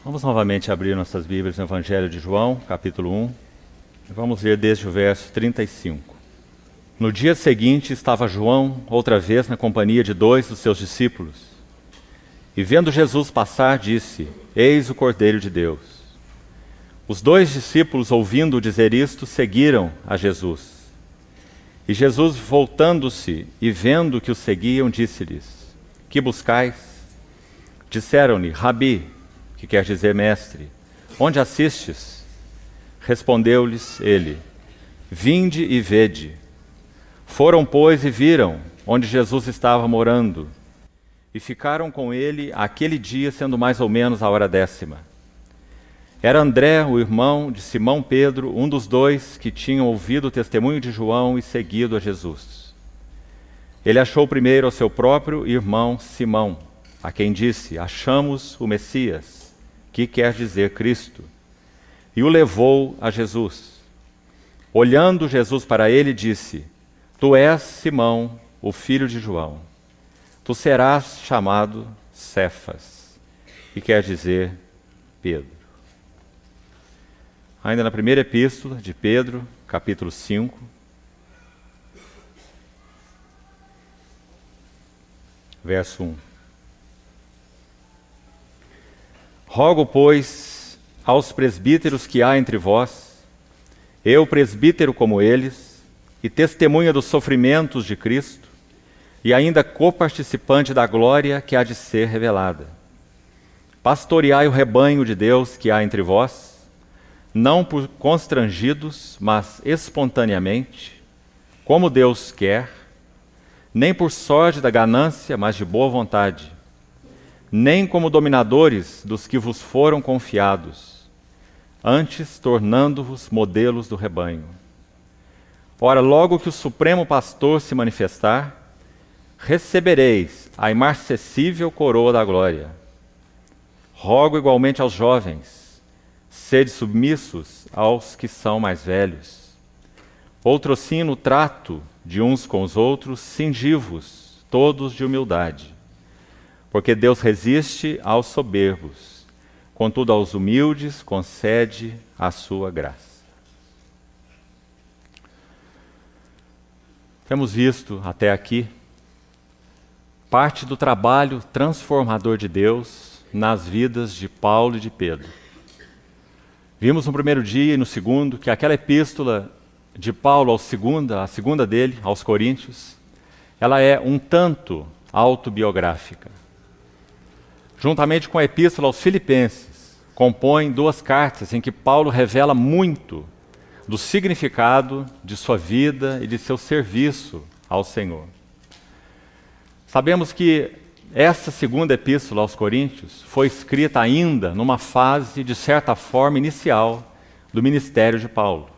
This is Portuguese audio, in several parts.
Vamos novamente abrir nossas Bíblias no Evangelho de João, capítulo 1, e vamos ler desde o verso 35. No dia seguinte estava João, outra vez, na companhia de 2 dos seus discípulos. E vendo Jesus passar, disse: Eis o Cordeiro de Deus. Os 2 discípulos, ouvindo dizer isto, seguiram a Jesus. E Jesus, voltando-se e vendo que os seguiam, disse-lhes: Que buscais? Disseram-lhe: Rabi, que quer dizer mestre, onde assistes? Respondeu-lhes ele: Vinde e vede. Foram, pois, e viram onde Jesus estava morando, e ficaram com ele aquele dia, sendo mais ou menos a hora 10ª. Era André, o irmão de Simão Pedro, um dos 2 que tinham ouvido o testemunho de João e seguido a Jesus. Ele achou primeiro ao seu próprio irmão Simão, a quem disse: Achamos o Messias, que quer dizer Cristo, e o levou a Jesus. Olhando Jesus para ele, disse: Tu és Simão, o filho de João. Tu serás chamado Cefas, que quer dizer Pedro. Ainda na primeira epístola de Pedro, capítulo 5, verso 1. Rogo, pois, aos presbíteros que há entre vós, eu, presbítero como eles, e testemunha dos sofrimentos de Cristo, e ainda coparticipante da glória que há de ser revelada. Pastoreai o rebanho de Deus que há entre vós, não por constrangidos, mas espontaneamente, como Deus quer, nem por sorte da ganância, mas de boa vontade, nem como dominadores dos que vos foram confiados, antes tornando-vos modelos do rebanho. Ora, logo que o Supremo Pastor se manifestar, recebereis a imarcessível coroa da glória. Rogo igualmente aos jovens: sede submissos aos que são mais velhos. Outrosim, no trato de uns com os outros, cingi-vos todos de humildade. Porque Deus resiste aos soberbos, contudo aos humildes concede a sua graça. Temos visto até aqui parte do trabalho transformador de Deus nas vidas de Paulo e de Pedro. Vimos no primeiro dia e no segundo que aquela epístola de Paulo, a segunda dele, aos Coríntios, ela é um tanto autobiográfica. Juntamente com a epístola aos Filipenses, compõem 2 cartas em que Paulo revela muito do significado de sua vida e de seu serviço ao Senhor. Sabemos que essa segunda epístola aos Coríntios foi escrita ainda numa fase, de certa forma, inicial do ministério de Paulo.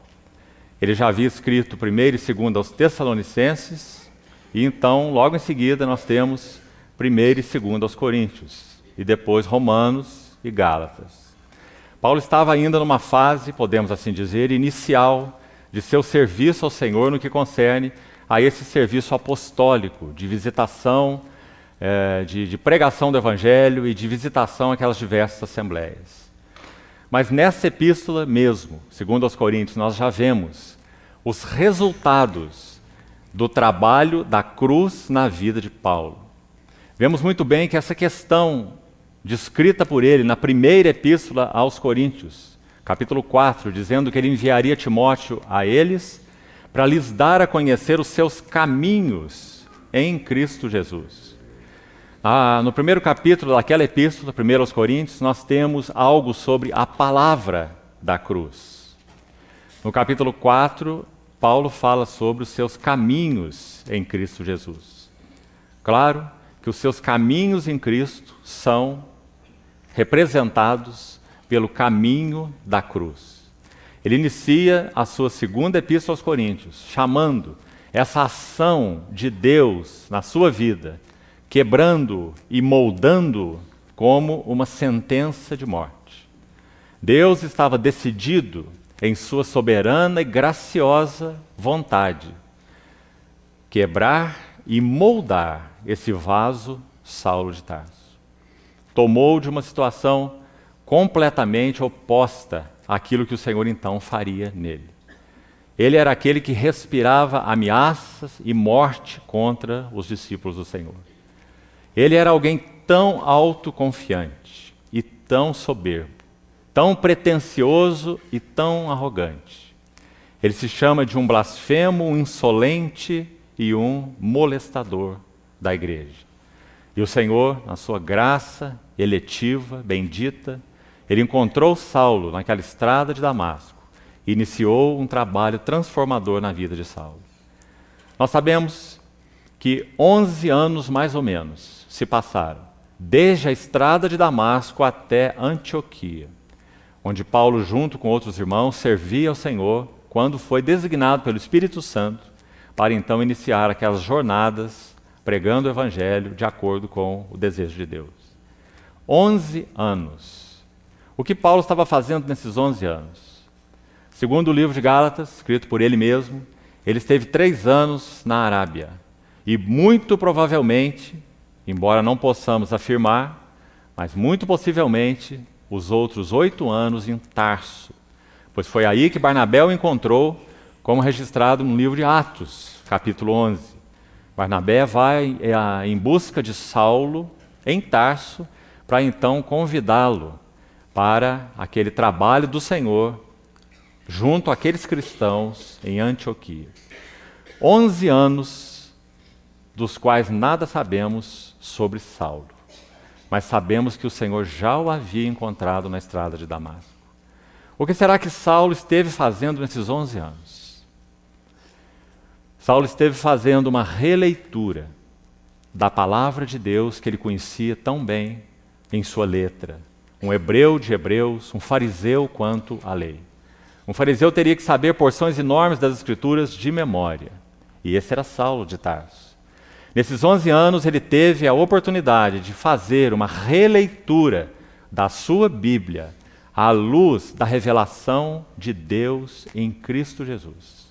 Ele já havia escrito 1º e 2º aos Tessalonicenses, e então, logo em seguida, nós temos 1º e 2º aos Coríntios, e depois Romanos e Gálatas. Paulo estava ainda numa fase, podemos assim dizer, inicial de seu serviço ao Senhor no que concerne a esse serviço apostólico, de visitação, de pregação do Evangelho e de visitação àquelas diversas assembleias. Mas nessa epístola mesmo, segundo aos Coríntios, nós já vemos os resultados do trabalho da cruz na vida de Paulo. Vemos muito bem que essa questão descrita por ele na primeira epístola aos Coríntios, capítulo 4, dizendo que ele enviaria Timóteo a eles para lhes dar a conhecer os seus caminhos em Cristo Jesus. No primeiro capítulo daquela epístola, 1 aos Coríntios, nós temos algo sobre a palavra da cruz. No capítulo 4, Paulo fala sobre os seus caminhos em Cristo Jesus. Claro que os seus caminhos em Cristo são representados pelo caminho da cruz. Ele inicia a sua segunda epístola aos Coríntios, chamando essa ação de Deus na sua vida, quebrando e moldando como uma sentença de morte. Deus estava decidido, em sua soberana e graciosa vontade, quebrar e moldar esse vaso Saulo de Tarso. Tomou de uma situação completamente oposta àquilo que o Senhor então faria nele. Ele era aquele que respirava ameaças e morte contra os discípulos do Senhor. Ele era alguém tão autoconfiante e tão soberbo, tão pretensioso e tão arrogante. Ele se chama de um blasfemo, um insolente e um molestador da igreja. E o Senhor, na sua graça eletiva, bendita, ele encontrou Saulo naquela estrada de Damasco e iniciou um trabalho transformador na vida de Saulo. Nós sabemos que 11 anos mais ou menos se passaram, desde a estrada de Damasco até Antioquia, onde Paulo, junto com outros irmãos, servia ao Senhor quando foi designado pelo Espírito Santo para então iniciar aquelas jornadas pregando o Evangelho de acordo com o desejo de Deus. 11 anos. O que Paulo estava fazendo nesses 11 anos? Segundo o livro de Gálatas, escrito por ele mesmo, ele esteve 3 anos na Arábia. E muito provavelmente, embora não possamos afirmar, mas muito possivelmente, os outros 8 anos em Tarso. Pois foi aí que Barnabé o encontrou, como registrado no livro de Atos, capítulo 11. Barnabé vai em busca de Saulo em Tarso, para então convidá-lo para aquele trabalho do Senhor junto àqueles cristãos em Antioquia. 11 anos dos quais nada sabemos sobre Saulo, mas sabemos que o Senhor já o havia encontrado na estrada de Damasco. O que será que Saulo esteve fazendo nesses 11 anos? Saulo esteve fazendo uma releitura da palavra de Deus que ele conhecia tão bem em sua letra. Um hebreu de hebreus, um fariseu quanto à lei. Um fariseu teria que saber porções enormes das Escrituras de memória. E esse era Saulo de Tarso. Nesses 11 anos ele teve a oportunidade de fazer uma releitura da sua Bíblia à luz da revelação de Deus em Cristo Jesus.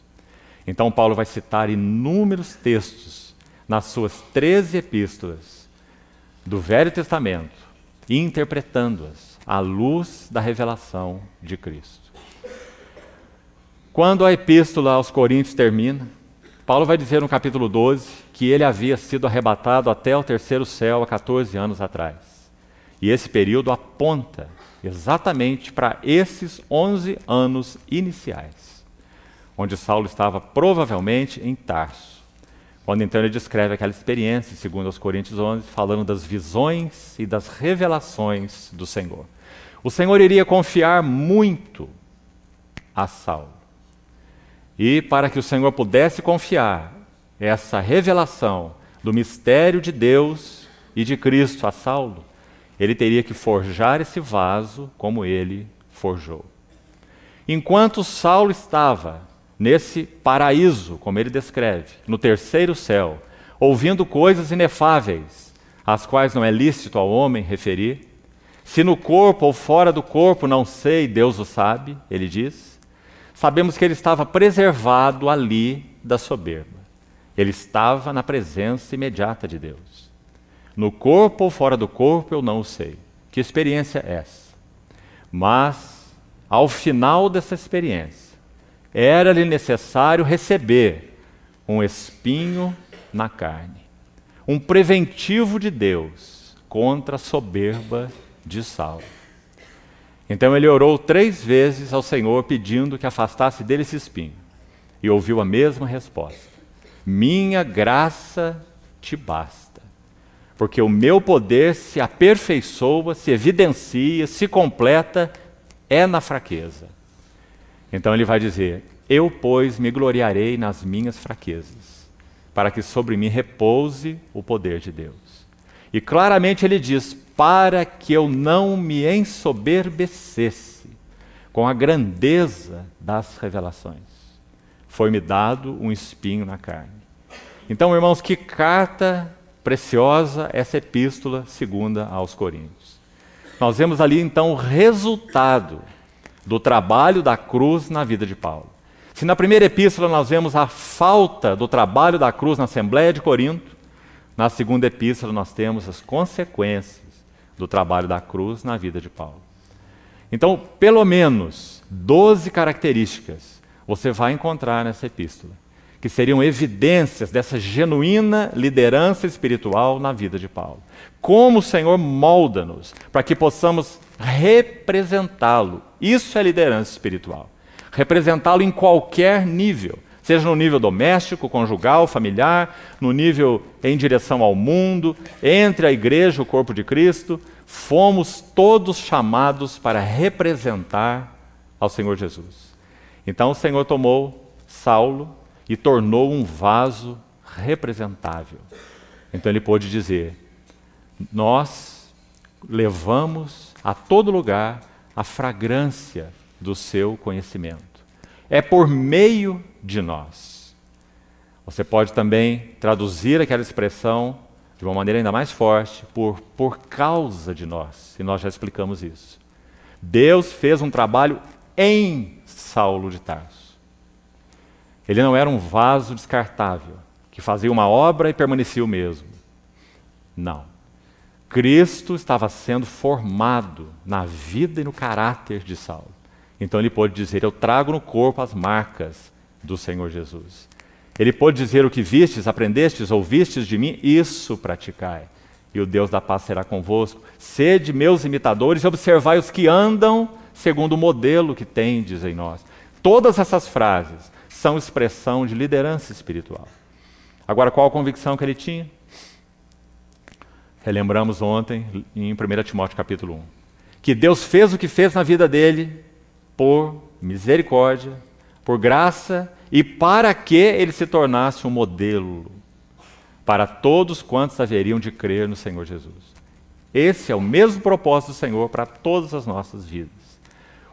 Então Paulo vai citar inúmeros textos nas suas 13 epístolas do Velho Testamento, interpretando-as à luz da revelação de Cristo. Quando a epístola aos Coríntios termina, Paulo vai dizer no capítulo 12 que ele havia sido arrebatado até o 3º céu há 14 anos atrás. E esse período aponta exatamente para esses 11 anos iniciais, onde Saulo estava provavelmente em Tarso, quando então ele descreve aquela experiência, segundo aos Coríntios 11, falando das visões e das revelações do Senhor. O Senhor iria confiar muito a Saulo. E para que o Senhor pudesse confiar essa revelação do mistério de Deus e de Cristo a Saulo, ele teria que forjar esse vaso como ele forjou. Enquanto Saulo estava nesse paraíso, como ele descreve, no 3º céu, ouvindo coisas inefáveis, às quais não é lícito ao homem referir, se no corpo ou fora do corpo não sei, Deus o sabe, ele diz, sabemos que ele estava preservado ali da soberba. Ele estava na presença imediata de Deus. No corpo ou fora do corpo eu não o sei. Que experiência é essa? Mas, ao final dessa experiência, era-lhe necessário receber um espinho na carne, um preventivo de Deus contra a soberba de Saulo. Então ele orou 3 vezes ao Senhor pedindo que afastasse dele esse espinho, e ouviu a mesma resposta: minha graça te basta, porque o meu poder se aperfeiçoa, se evidencia, se completa, é na fraqueza. Então ele vai dizer: eu, pois, me gloriarei nas minhas fraquezas, para que sobre mim repouse o poder de Deus. E claramente ele diz: para que eu não me ensoberbecesse com a grandeza das revelações, foi-me dado um espinho na carne. Então, irmãos, que carta preciosa essa epístola segunda aos Coríntios. Nós vemos ali, então, o resultado do trabalho da cruz na vida de Paulo. Se na primeira epístola nós vemos a falta do trabalho da cruz na Assembleia de Corinto, na segunda epístola nós temos as consequências do trabalho da cruz na vida de Paulo. Então, pelo menos 12 características você vai encontrar nessa epístola, que seriam evidências dessa genuína liderança espiritual na vida de Paulo. Como o Senhor molda-nos para que possamos representá-lo. Isso é liderança espiritual. Representá-lo em qualquer nível, seja no nível doméstico, conjugal, familiar, no nível em direção ao mundo, entre a igreja e o corpo de Cristo. Fomos todos chamados para representar ao Senhor Jesus. Então o Senhor tomou Saulo e tornou um vaso representável. Então ele pôde dizer: nós levamos a todo lugar a fragrância do seu conhecimento. É por meio de nós. Você pode também traduzir aquela expressão de uma maneira ainda mais forte, por causa de nós, e nós já explicamos isso. Deus fez um trabalho em Saulo de Tarso. Ele não era um vaso descartável, que fazia uma obra e permanecia o mesmo. Não. Cristo estava sendo formado na vida e no caráter de Saulo. Então ele pôde dizer: eu trago no corpo as marcas do Senhor Jesus. Ele pôde dizer: o que vistes, aprendestes, ouvistes de mim, isso praticai. E o Deus da paz será convosco. Sede meus imitadores e observai os que andam segundo o modelo que tendes em nós. Todas essas frases são expressão de liderança espiritual. Agora, qual a convicção que ele tinha? Relembramos ontem em 1 Timóteo capítulo 1. Que Deus fez o que fez na vida dele por misericórdia, por graça e para que ele se tornasse um modelo para todos quantos haveriam de crer no Senhor Jesus. Esse é o mesmo propósito do Senhor para todas as nossas vidas.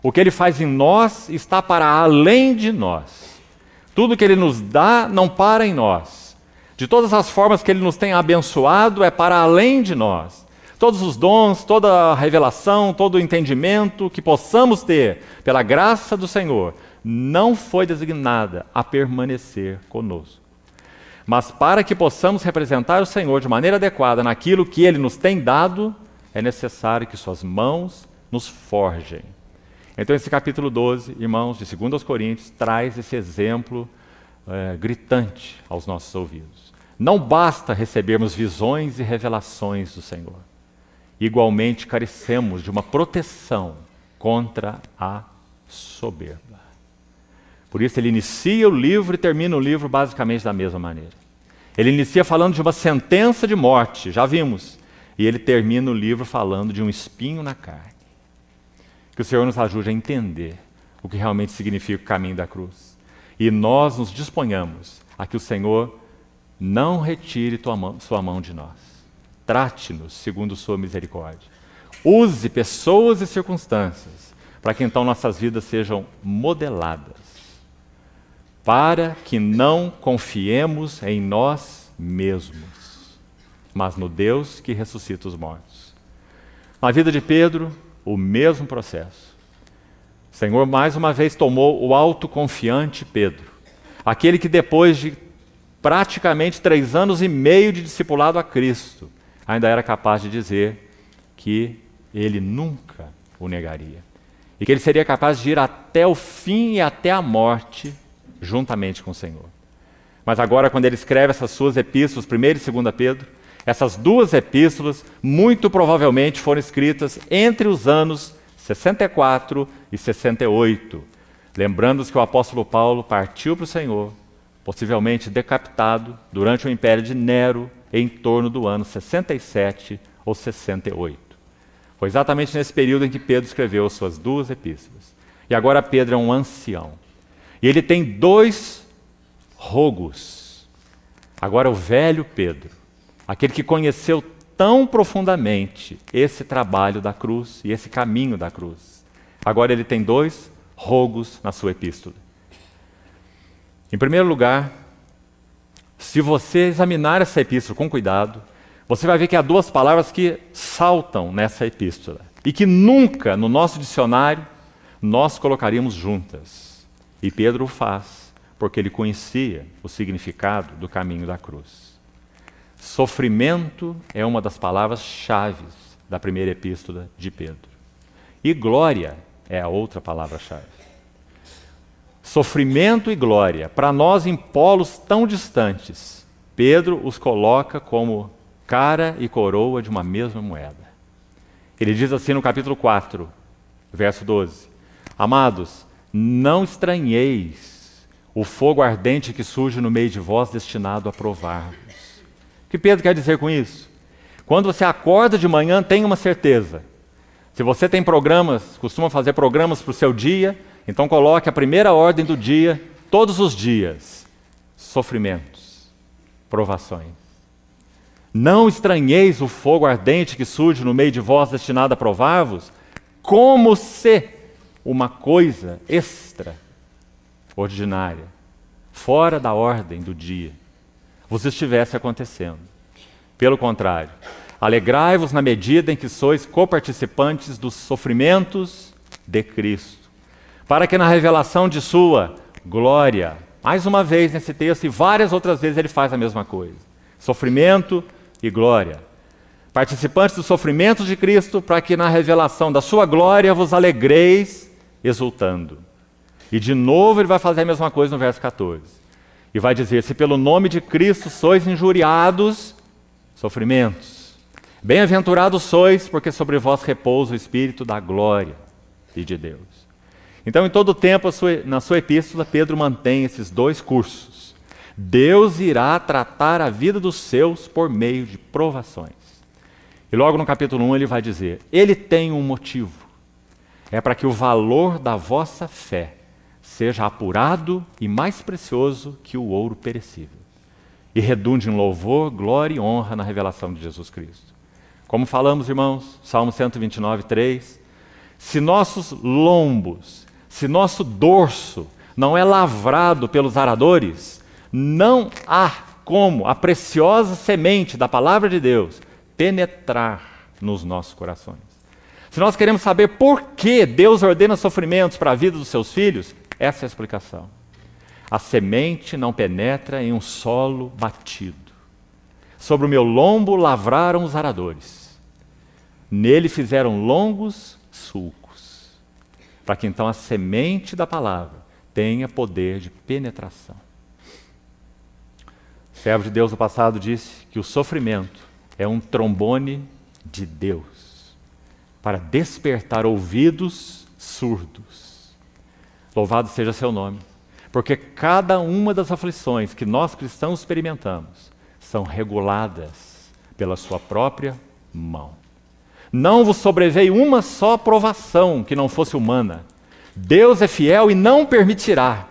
O que ele faz em nós está para além de nós. Tudo que ele nos dá não para em nós. De todas as formas que ele nos tem abençoado é para além de nós. Todos os dons, toda a revelação, todo o entendimento que possamos ter pela graça do Senhor não foi designada a permanecer conosco. Mas para que possamos representar o Senhor de maneira adequada naquilo que Ele nos tem dado, é necessário que suas mãos nos forjem. Então esse capítulo 12, irmãos, de 2 Coríntios, traz esse exemplo gritante aos nossos ouvidos. Não basta recebermos visões e revelações do Senhor. Igualmente carecemos de uma proteção contra a soberba. Por isso ele inicia o livro e termina o livro basicamente da mesma maneira. Ele inicia falando de uma sentença de morte, já vimos. E ele termina o livro falando de um espinho na carne. Que o Senhor nos ajude a entender o que realmente significa o caminho da cruz. E nós nos disponhamos a que o Senhor não retire sua mão de nós. Trate-nos segundo sua misericórdia. Use pessoas e circunstâncias para que então nossas vidas sejam modeladas. Para que não confiemos em nós mesmos, mas no Deus que ressuscita os mortos. Na vida de Pedro, o mesmo processo. O Senhor mais uma vez tomou o autoconfiante Pedro, aquele que depois de praticamente 3 anos e meio de discipulado a Cristo, ainda era capaz de dizer que ele nunca o negaria. E que ele seria capaz de ir até o fim e até a morte juntamente com o Senhor. Mas agora, quando ele escreve essas suas epístolas, 1 e 2 Pedro, essas 2 epístolas muito provavelmente foram escritas entre os anos 64 e 68. Lembrando-nos que o apóstolo Paulo partiu para o Senhor, possivelmente decapitado durante o império de Nero, em torno do ano 67 ou 68. Foi exatamente nesse período em que Pedro escreveu as suas 2 epístolas. E agora Pedro é um ancião. E ele tem 2 rogos. Agora o velho Pedro, aquele que conheceu tão profundamente esse trabalho da cruz e esse caminho da cruz. Agora ele tem 2 rogos na sua epístola. Em primeiro lugar, se você examinar essa epístola com cuidado, você vai ver que há 2 palavras que saltam nessa epístola e que nunca no nosso dicionário nós colocaríamos juntas. E Pedro o faz, porque ele conhecia o significado do caminho da cruz. Sofrimento é uma das palavras-chave da primeira epístola de Pedro. e glória é a outra palavra-chave. Sofrimento e glória, para nós em polos tão distantes, Pedro os coloca como cara e coroa de uma mesma moeda. Ele diz assim no capítulo 4, verso 12: Amados, não estranheis o fogo ardente que surge no meio de vós, destinado a provar-vos. O que Pedro quer dizer com isso? Quando você acorda de manhã, tenha uma certeza. Se você tem programas, costuma fazer programas para o seu dia, então coloque a primeira ordem do dia, todos os dias: sofrimentos, provações. Não estranheis o fogo ardente que surge no meio de vós, destinado a provar-vos, como se uma coisa extraordinária, fora da ordem do dia, vos estivesse acontecendo. Pelo contrário, alegrai-vos na medida em que sois coparticipantes dos sofrimentos de Cristo, para que na revelação de sua glória, mais uma vez nesse texto e várias outras vezes ele faz a mesma coisa, sofrimento e glória. Participantes dos sofrimentos de Cristo, para que na revelação da sua glória vos alegreis exultando. E de novo ele vai fazer a mesma coisa no verso 14. E vai dizer: se pelo nome de Cristo sois injuriados, sofrimentos. Bem-aventurados sois, porque sobre vós repousa o Espírito da glória e de Deus. Então, em todo o tempo, na sua epístola, Pedro mantém esses dois cursos. Deus irá tratar a vida dos seus por meio de provações. E logo no capítulo 1 ele vai dizer: ele tem um motivo. É para que o valor da vossa fé seja apurado e mais precioso que o ouro perecível, e redunde em louvor, glória e honra na revelação de Jesus Cristo. Como falamos, irmãos, Salmo 129, 3, se nossos lombos, se nosso dorso não é lavrado pelos aradores, não há como a preciosa semente da palavra de Deus penetrar nos nossos corações. Se nós queremos saber por que Deus ordena sofrimentos para a vida dos seus filhos, essa é a explicação. A semente não penetra em um solo batido. Sobre o meu lombo lavraram os aradores. Nele fizeram longos sulcos, para que então a semente da palavra tenha poder de penetração. O servo de Deus do passado disse que o sofrimento é um trombone de Deus para despertar ouvidos surdos. Louvado seja seu nome, porque cada uma das aflições que nós cristãos experimentamos são reguladas pela sua própria mão. Não vos sobreveio uma só provação que não fosse humana. Deus é fiel e não permitirá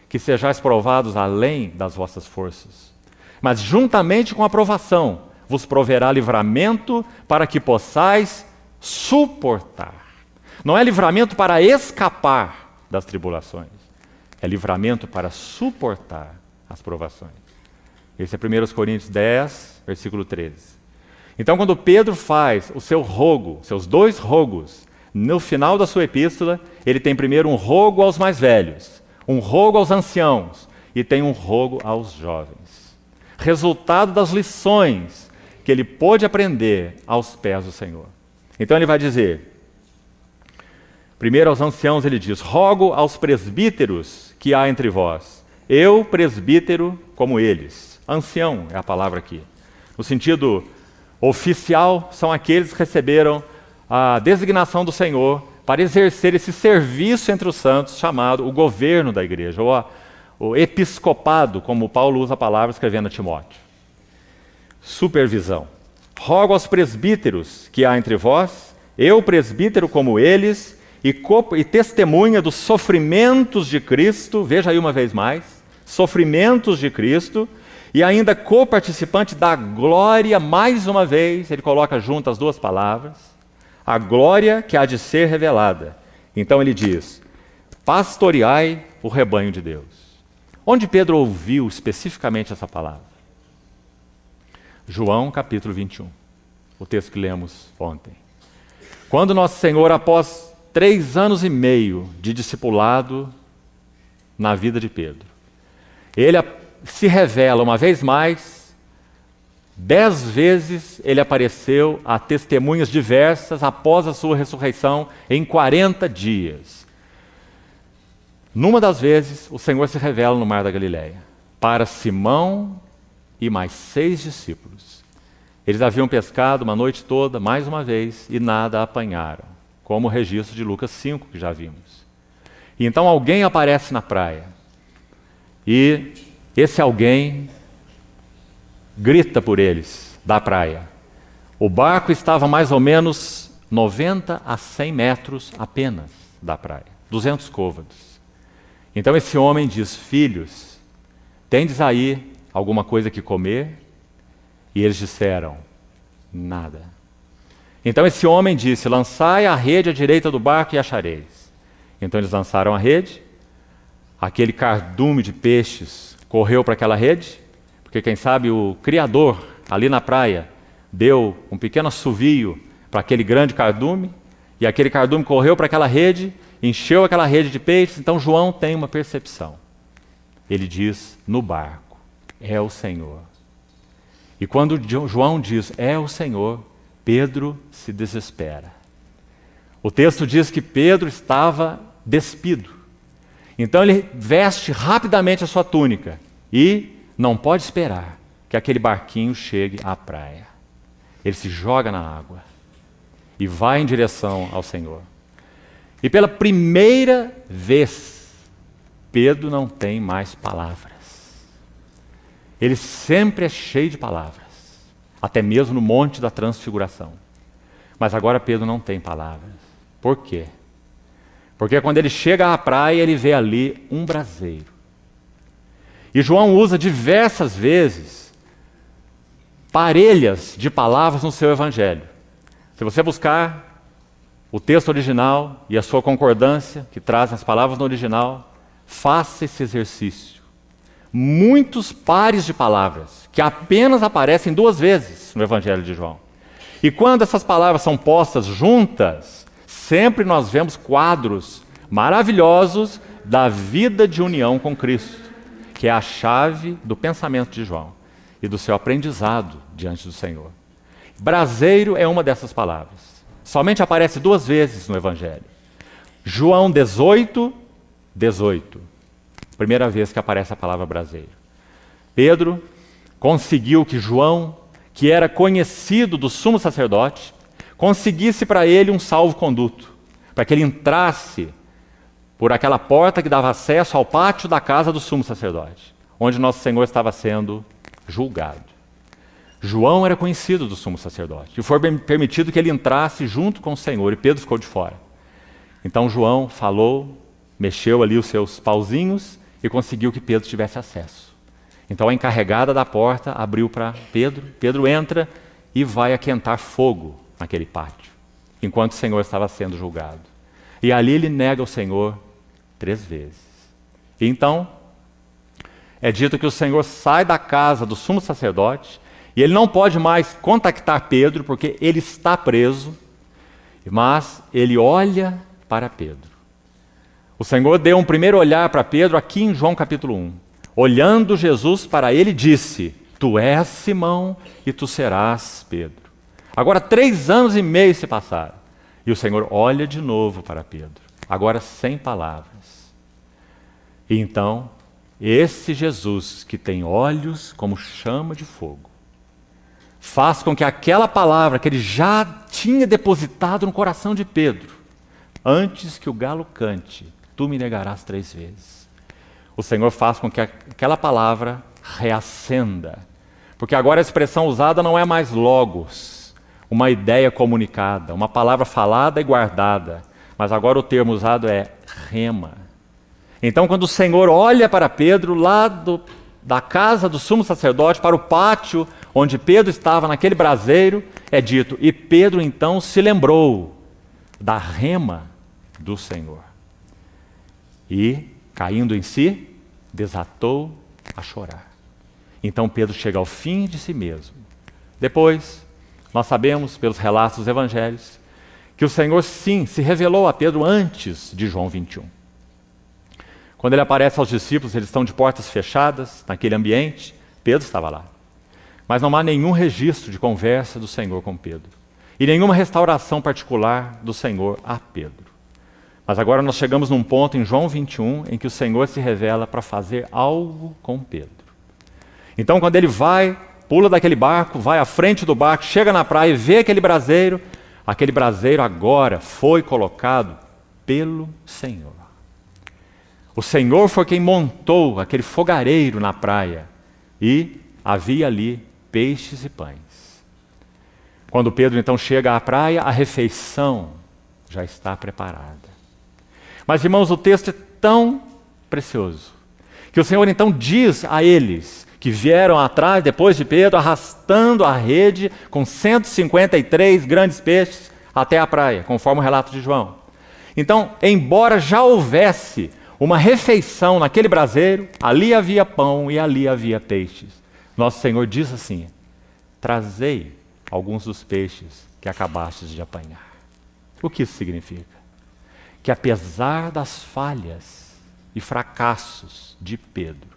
que sejais provados além das vossas forças. Mas juntamente com a provação vos proverá livramento para que possais suportar. Não é livramento para escapar das tribulações, é livramento para suportar as provações. Esse é 1 Coríntios 10, versículo 13. Então, quando Pedro faz o seu rogo, seus dois rogos, no final da sua epístola, ele tem primeiro um rogo aos mais velhos, um rogo aos anciãos e tem um rogo aos jovens. Resultado das lições que ele pôde aprender aos pés do Senhor. Então ele vai dizer, primeiro aos anciãos ele diz: rogo aos presbíteros que há entre vós. Eu, presbítero, como eles. Ancião é a palavra aqui. No sentido oficial, são aqueles que receberam a designação do Senhor para exercer esse serviço entre os santos, chamado o governo da igreja, ou o episcopado, como Paulo usa a palavra escrevendo a Timóteo. Supervisão. Rogo aos presbíteros que há entre vós, eu, presbítero como eles, e testemunha dos sofrimentos de Cristo, veja aí uma vez mais, sofrimentos de Cristo, e ainda coparticipante da glória, mais uma vez, ele coloca junto as duas palavras, a glória que há de ser revelada. Então ele diz, pastoreai o rebanho de Deus. Onde Pedro ouviu especificamente essa palavra? João capítulo 21, o texto que lemos ontem. Quando nosso Senhor, após 3 anos e meio de discipulado na vida de Pedro, ele se revela uma vez mais 10 vezes ele apareceu a testemunhas diversas após a sua ressurreição em 40 dias. Numa das vezes, o Senhor se revela no Mar da Galileia para Simão e mais 6 discípulos. Eles haviam pescado uma noite toda, mais uma vez, e nada apanharam, como o registro de Lucas 5, que já vimos. E então alguém aparece na praia, e esse alguém grita por eles da praia. O barco estava mais ou menos 90 a 100 metros apenas da praia, 200 côvados. Então esse homem diz: filhos, tendes aí alguma coisa que comer? E eles disseram: nada. Então esse homem disse: lançai a rede à direita do barco e achareis. Então eles lançaram a rede, aquele cardume de peixes correu para aquela rede, porque quem sabe o Criador, ali na praia, deu um pequeno assovio para aquele grande cardume, e aquele cardume correu para aquela rede, encheu aquela rede de peixes. Então João tem uma percepção. Ele diz: no barco, é o Senhor. E quando João diz: é o Senhor, Pedro se desespera. O texto diz que Pedro estava despido. Então ele veste rapidamente a sua túnica e não pode esperar que aquele barquinho chegue à praia. Ele se joga na água e vai em direção ao Senhor. E pela primeira vez, Pedro não tem mais palavras. Ele sempre é cheio de palavras, até mesmo no Monte da Transfiguração. Mas agora Pedro não tem palavras. Por quê? Porque quando ele chega à praia, ele vê ali um braseiro. E João usa diversas vezes parelhas de palavras no seu evangelho. Se você buscar o texto original e a sua concordância, que traz as palavras no original, faça esse exercício. Muitos pares de palavras, que apenas aparecem 2 vezes no evangelho de João. E quando essas palavras são postas juntas, sempre nós vemos quadros maravilhosos da vida de união com Cristo, que é a chave do pensamento de João e do seu aprendizado diante do Senhor. Braseiro é uma dessas palavras. Somente aparece 2 vezes no Evangelho. João 18, 18. Primeira vez que aparece a palavra braseiro. Pedro conseguiu que João, que era conhecido do sumo sacerdote, conseguisse para ele um salvo-conduto, para que ele entrasse por aquela porta que dava acesso ao pátio da casa do sumo sacerdote, onde nosso Senhor estava sendo julgado. João era conhecido do sumo sacerdote, e foi permitido que ele entrasse junto com o Senhor, e Pedro ficou de fora. Então João falou, mexeu ali os seus pauzinhos, e conseguiu que Pedro tivesse acesso. Então a encarregada da porta abriu para Pedro, Pedro entra e vai aquentar fogo naquele pátio, enquanto o Senhor estava sendo julgado. E ali ele nega o Senhor 3 vezes. E então, é dito que o Senhor sai da casa do sumo sacerdote, e ele não pode mais contactar Pedro, porque ele está preso, mas ele olha para Pedro. O Senhor deu um primeiro olhar para Pedro aqui em João capítulo 1. Olhando Jesus para ele, disse: tu és Simão e tu serás Pedro. Agora 3 anos e meio se passaram. E o Senhor olha de novo para Pedro, agora sem palavras. E então, esse Jesus que tem olhos como chama de fogo, faz com que aquela palavra que ele já tinha depositado no coração de Pedro, antes que o galo cante, tu me negarás 3 vezes. O Senhor faz com que aquela palavra reacenda, porque agora a expressão usada não é mais logos, uma ideia comunicada, uma palavra falada e guardada, mas agora o termo usado é rema. Então quando o Senhor olha para Pedro lá da casa do sumo sacerdote, para o pátio onde Pedro estava naquele braseiro, é dito: e Pedro então se lembrou da rema do Senhor. E, caindo em si, desatou a chorar. Então Pedro chega ao fim de si mesmo. Depois, nós sabemos pelos relatos dos evangelhos que o Senhor sim se revelou a Pedro antes de João 21. Quando ele aparece aos discípulos, eles estão de portas fechadas naquele ambiente, Pedro estava lá. Mas não há nenhum registro de conversa do Senhor com Pedro. E nenhuma restauração particular do Senhor a Pedro. Mas agora nós chegamos num ponto em João 21 em que o Senhor se revela para fazer algo com Pedro. Então quando ele vai, pula daquele barco, vai à frente do barco, chega na praia e vê aquele braseiro agora foi colocado pelo Senhor. O Senhor foi quem montou aquele fogareiro na praia e havia ali peixes e pães. Quando Pedro então chega à praia, a refeição já está preparada. Mas, irmãos, o texto é tão precioso que o Senhor então diz a eles que vieram atrás, depois de Pedro, arrastando a rede com 153 grandes peixes até a praia, conforme o relato de João. Então, embora já houvesse uma refeição naquele braseiro, ali havia pão e ali havia peixes. Nosso Senhor diz assim: trazei alguns dos peixes que acabastes de apanhar. O que isso significa? Que apesar das falhas e fracassos de Pedro,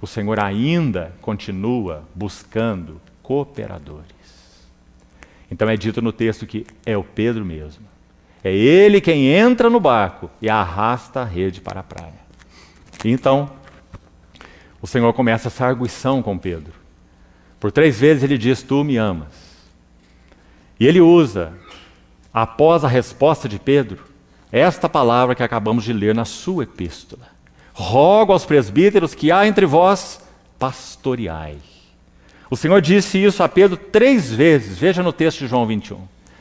o Senhor ainda continua buscando cooperadores. Então é dito no texto que é o Pedro mesmo. É ele quem entra no barco e arrasta a rede para a praia. E então, o Senhor começa essa arguição com Pedro. Por 3 vezes ele diz: tu me amas. E ele usa, após a resposta de Pedro, esta palavra que acabamos de ler na sua epístola: rogo aos presbíteros que há entre vós pastoreai. O Senhor disse isso a Pedro 3 vezes, veja no texto de João 21,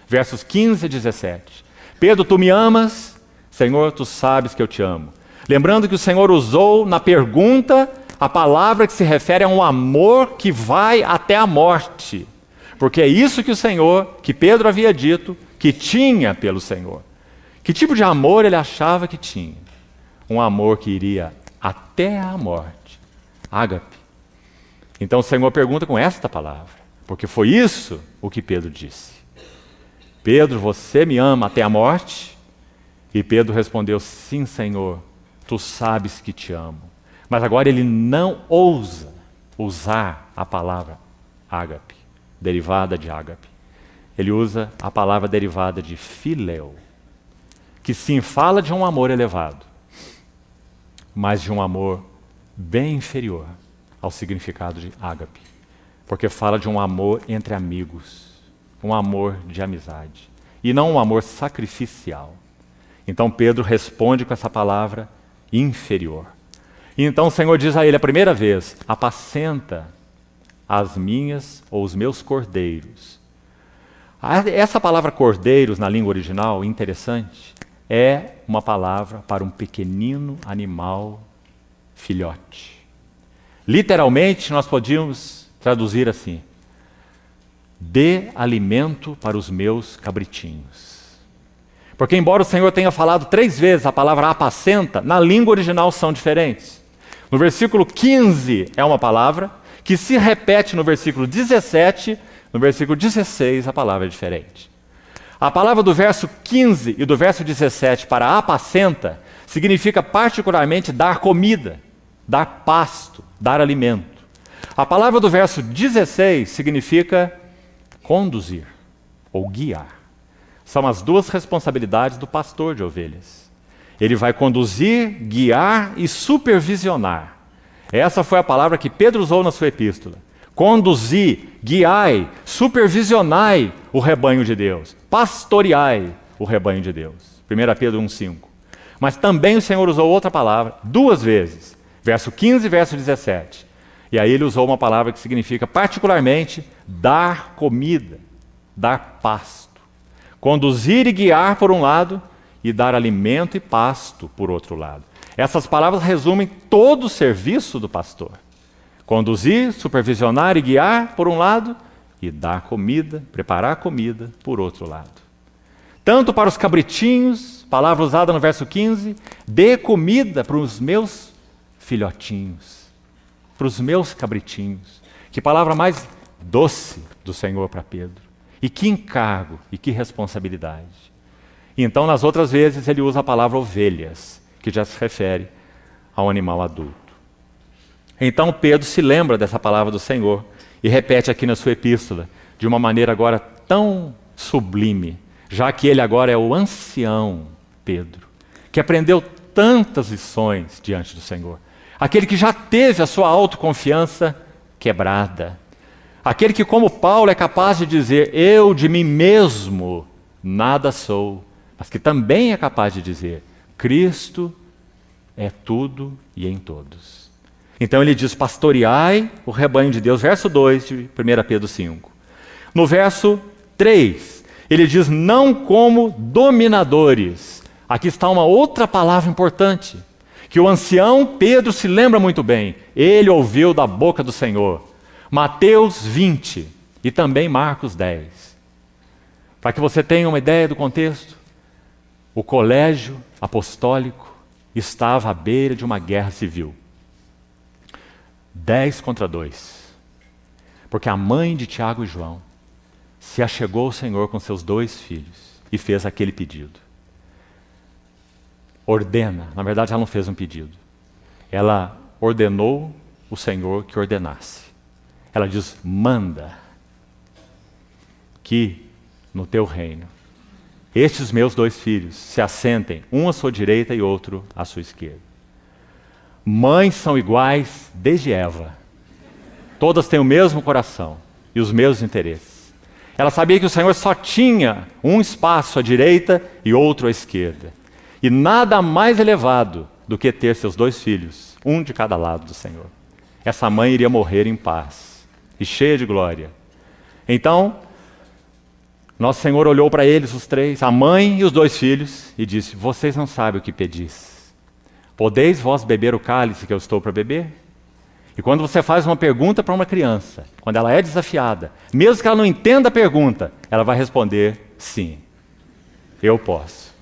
versos 15 e 17. Pedro, tu me amas? Senhor, tu sabes que eu te amo. Lembrando que o Senhor usou na pergunta a palavra que se refere a um amor que vai até a morte. Porque é isso que Pedro havia dito que tinha pelo Senhor. Que tipo de amor ele achava que tinha? Um amor que iria até a morte. Ágape. Então o Senhor pergunta com esta palavra, porque foi isso o que Pedro disse. Pedro, você me ama até a morte? E Pedro respondeu: sim, Senhor, tu sabes que te amo. Mas agora ele não ousa usar a palavra ágape, derivada de ágape. Ele usa a palavra derivada de filéu, que sim fala de um amor elevado, mas de um amor bem inferior ao significado de ágape, porque fala de um amor entre amigos, um amor de amizade, e não um amor sacrificial. Então Pedro responde com essa palavra inferior. E então o Senhor diz a ele a primeira vez: apacenta as minhas ou os meus cordeiros. Essa palavra cordeiros na língua original, interessante, é uma palavra para um pequenino animal filhote. Literalmente nós podíamos traduzir assim: dê alimento para os meus cabritinhos. Porque embora o Senhor tenha falado 3 vezes a palavra apacenta, na língua original são diferentes. No versículo 15 é uma palavra que se repete no versículo 17, no versículo 16 a palavra é diferente. A palavra do verso 15 e do verso 17 para apacenta significa particularmente dar comida, dar pasto, dar alimento. A palavra do verso 16 significa conduzir ou guiar. São as 2 responsabilidades do pastor de ovelhas. Ele vai conduzir, guiar e supervisionar. Essa foi a palavra que Pedro usou na sua epístola. Conduzir, guiai, supervisionai o rebanho de Deus. Pastoreai o rebanho de Deus. 1 Pedro 1,5. Mas também o Senhor usou outra palavra 2 vezes. Verso 15 e verso 17. E aí ele usou uma palavra que significa particularmente dar comida, dar pasto. Conduzir e guiar por um lado e dar alimento e pasto por outro lado. Essas palavras resumem todo o serviço do pastor. Conduzir, supervisionar e guiar por um lado e dar comida, preparar comida por outro lado. Tanto para os cabritinhos, palavra usada no verso 15, dê comida para os meus filhotinhos, para os meus cabritinhos. Que palavra mais doce do Senhor para Pedro. E que encargo e que responsabilidade. E então, nas outras vezes, ele usa a palavra ovelhas, que já se refere a um animal adulto. Então Pedro se lembra dessa palavra do Senhor e repete aqui na sua epístola, de uma maneira agora tão sublime, já que ele agora é o ancião Pedro, que aprendeu tantas lições diante do Senhor. Aquele que já teve a sua autoconfiança quebrada. Aquele que, como Paulo, é capaz de dizer, eu de mim mesmo nada sou, mas que também é capaz de dizer, Cristo é tudo e em todos. Então ele diz, pastoreai o rebanho de Deus, verso 2 de 1 Pedro 5. No verso 3, ele diz, não como dominadores. Aqui está uma outra palavra importante, que o ancião Pedro se lembra muito bem. Ele ouviu da boca do Senhor. Mateus 20 e também Marcos 10. Para que você tenha uma ideia do contexto, o colégio apostólico estava à beira de uma guerra civil. 10 contra 2. Porque a mãe de Tiago e João se achegou ao Senhor com seus 2 filhos e fez aquele pedido. Ordena, na verdade ela não fez um pedido. Ela ordenou o Senhor que ordenasse. Ela diz, manda que no teu reino estes meus 2 filhos se assentem, um à sua direita e outro à sua esquerda. Mães são iguais desde Eva. Todas têm o mesmo coração e os mesmos interesses. Ela sabia que o Senhor só tinha um espaço à direita e outro à esquerda. E nada mais elevado do que ter seus 2 filhos, um de cada lado do Senhor. Essa mãe iria morrer em paz e cheia de glória. Então, nosso Senhor olhou para eles, os 3, a mãe e os 2 filhos, e disse, vocês não sabem o que pedis. Podeis vós beber o cálice que eu estou para beber? E quando você faz uma pergunta para uma criança, quando ela é desafiada, mesmo que ela não entenda a pergunta, ela vai responder, sim, eu posso.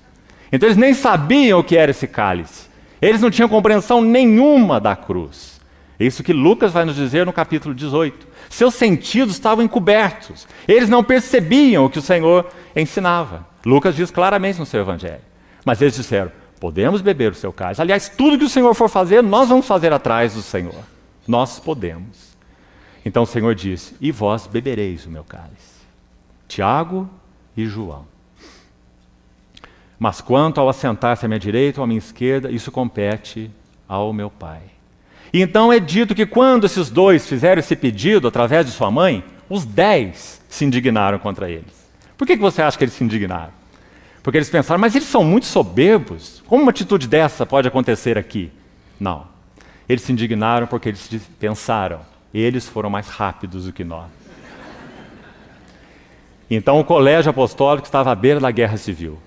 Então eles nem sabiam o que era esse cálice. Eles não tinham compreensão nenhuma da cruz. É isso que Lucas vai nos dizer no capítulo 18. Seus sentidos estavam encobertos. Eles não percebiam o que o Senhor ensinava. Lucas diz claramente no seu evangelho. Mas eles disseram, podemos beber o seu cálice. Aliás, tudo que o Senhor for fazer, nós vamos fazer atrás do Senhor. Nós podemos. Então o Senhor disse, e vós bebereis o meu cálice. Tiago e João. Mas quanto ao assentar-se à minha direita ou à minha esquerda, isso compete ao meu Pai. E então é dito que quando esses 2 fizeram esse pedido através de sua mãe, os 10 se indignaram contra eles. Por que você acha que eles se indignaram? Porque eles pensaram, mas eles são muito soberbos. Como uma atitude dessa pode acontecer aqui? Não. Eles se indignaram porque eles pensaram, eles foram mais rápidos do que nós. Então o colégio apostólico estava à beira da guerra civil.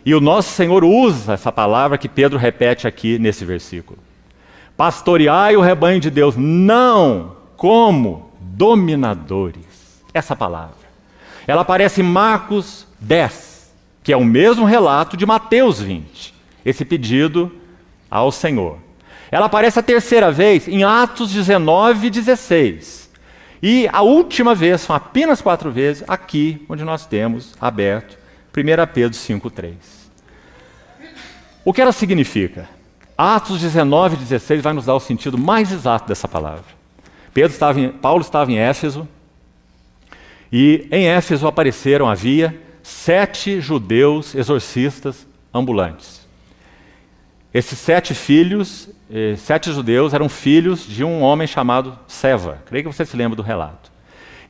E o nosso Senhor usa essa palavra que Pedro repete aqui nesse versículo. Pastoreai o rebanho de Deus, não como dominadores. Essa palavra. Ela aparece em Marcos 10, que é o mesmo relato de Mateus 20. Esse pedido ao Senhor. Ela aparece a terceira vez em Atos 19 e 16. E a última vez, são apenas 4 vezes, aqui onde nós temos aberto 1 Pedro 5,3. O que ela significa? Atos 19 e 16 vai nos dar o sentido mais exato dessa palavra. Paulo estava em Éfeso, e em Éfeso havia 7 judeus exorcistas ambulantes. Esses 7 judeus eram filhos de um homem chamado Seva. Creio que você se lembra do relato.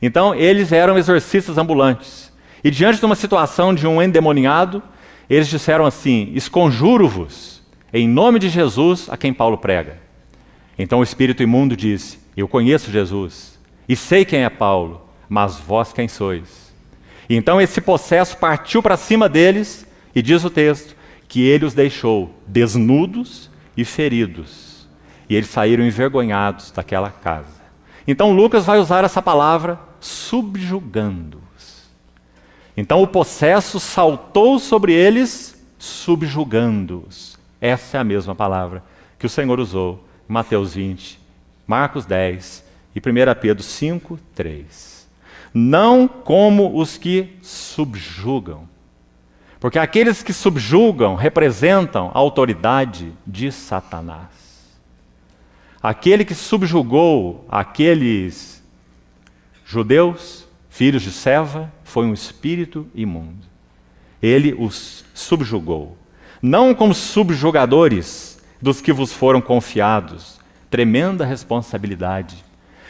Então, eles eram exorcistas ambulantes. E diante de uma situação de um endemoniado, eles disseram assim, esconjuro-vos, em nome de Jesus, a quem Paulo prega. Então o espírito imundo disse, eu conheço Jesus, e sei quem é Paulo, mas vós quem sois? E então esse possesso partiu para cima deles, e diz o texto, que ele os deixou desnudos e feridos. E eles saíram envergonhados daquela casa. Então Lucas vai usar essa palavra, subjugando-os. Então o possesso saltou sobre eles, subjugando-os. Essa é a mesma palavra que o Senhor usou em Mateus 20, Marcos 10 e 1 Pedro 5, 3. Não como os que subjugam. Porque aqueles que subjugam representam a autoridade de Satanás. Aquele que subjugou aqueles judeus, filhos de Seva, foi um espírito imundo. Ele os subjugou, não como subjugadores dos que vos foram confiados. Tremenda responsabilidade.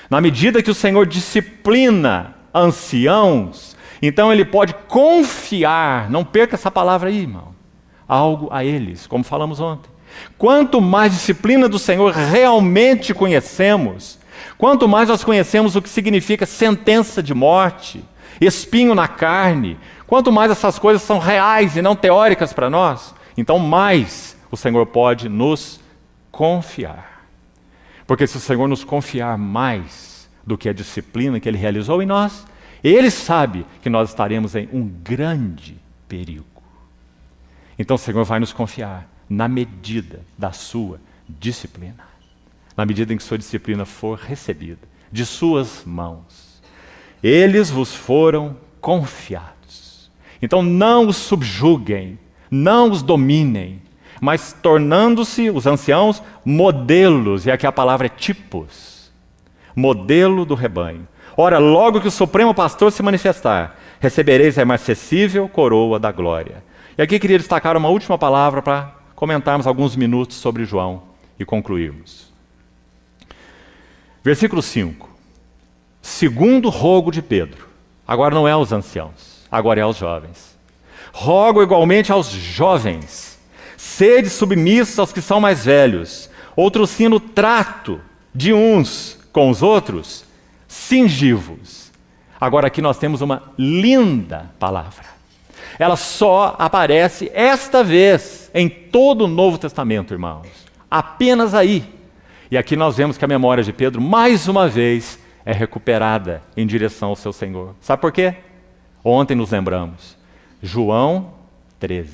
Na medida que o Senhor disciplina anciãos, então ele pode confiar, não perca essa palavra aí, irmão, algo a eles, como falamos ontem. Quanto mais disciplina do Senhor realmente conhecemos, quanto mais nós conhecemos o que significa sentença de morte, espinho na carne, quanto mais essas coisas são reais e não teóricas para nós, então mais o Senhor pode nos confiar. Porque se o Senhor nos confiar mais do que a disciplina que Ele realizou em nós, Ele sabe que nós estaremos em um grande perigo. Então o Senhor vai nos confiar na medida da sua disciplina. Na medida em que sua disciplina for recebida de suas mãos. Eles vos foram confiados. Então não os subjuguem, não os dominem, mas tornando-se os anciãos modelos, e aqui a palavra é tipos, modelo do rebanho. Ora, logo que o Supremo Pastor se manifestar, recebereis a imarcessível coroa da glória. E aqui queria destacar uma última palavra para comentarmos alguns minutos sobre João e concluirmos. Versículo 5. Segundo rogo de Pedro, agora não é aos anciãos, agora é aos jovens. Rogo igualmente aos jovens, sede submissos aos que são mais velhos, outro sim no trato de uns com os outros, cingivos. Agora aqui nós temos uma linda palavra. Ela só aparece esta vez em todo o Novo Testamento, irmãos. Apenas aí. E aqui nós vemos que a memória de Pedro, mais uma vez, é recuperada em direção ao seu Senhor. Sabe por quê? Ontem nos lembramos. João 13.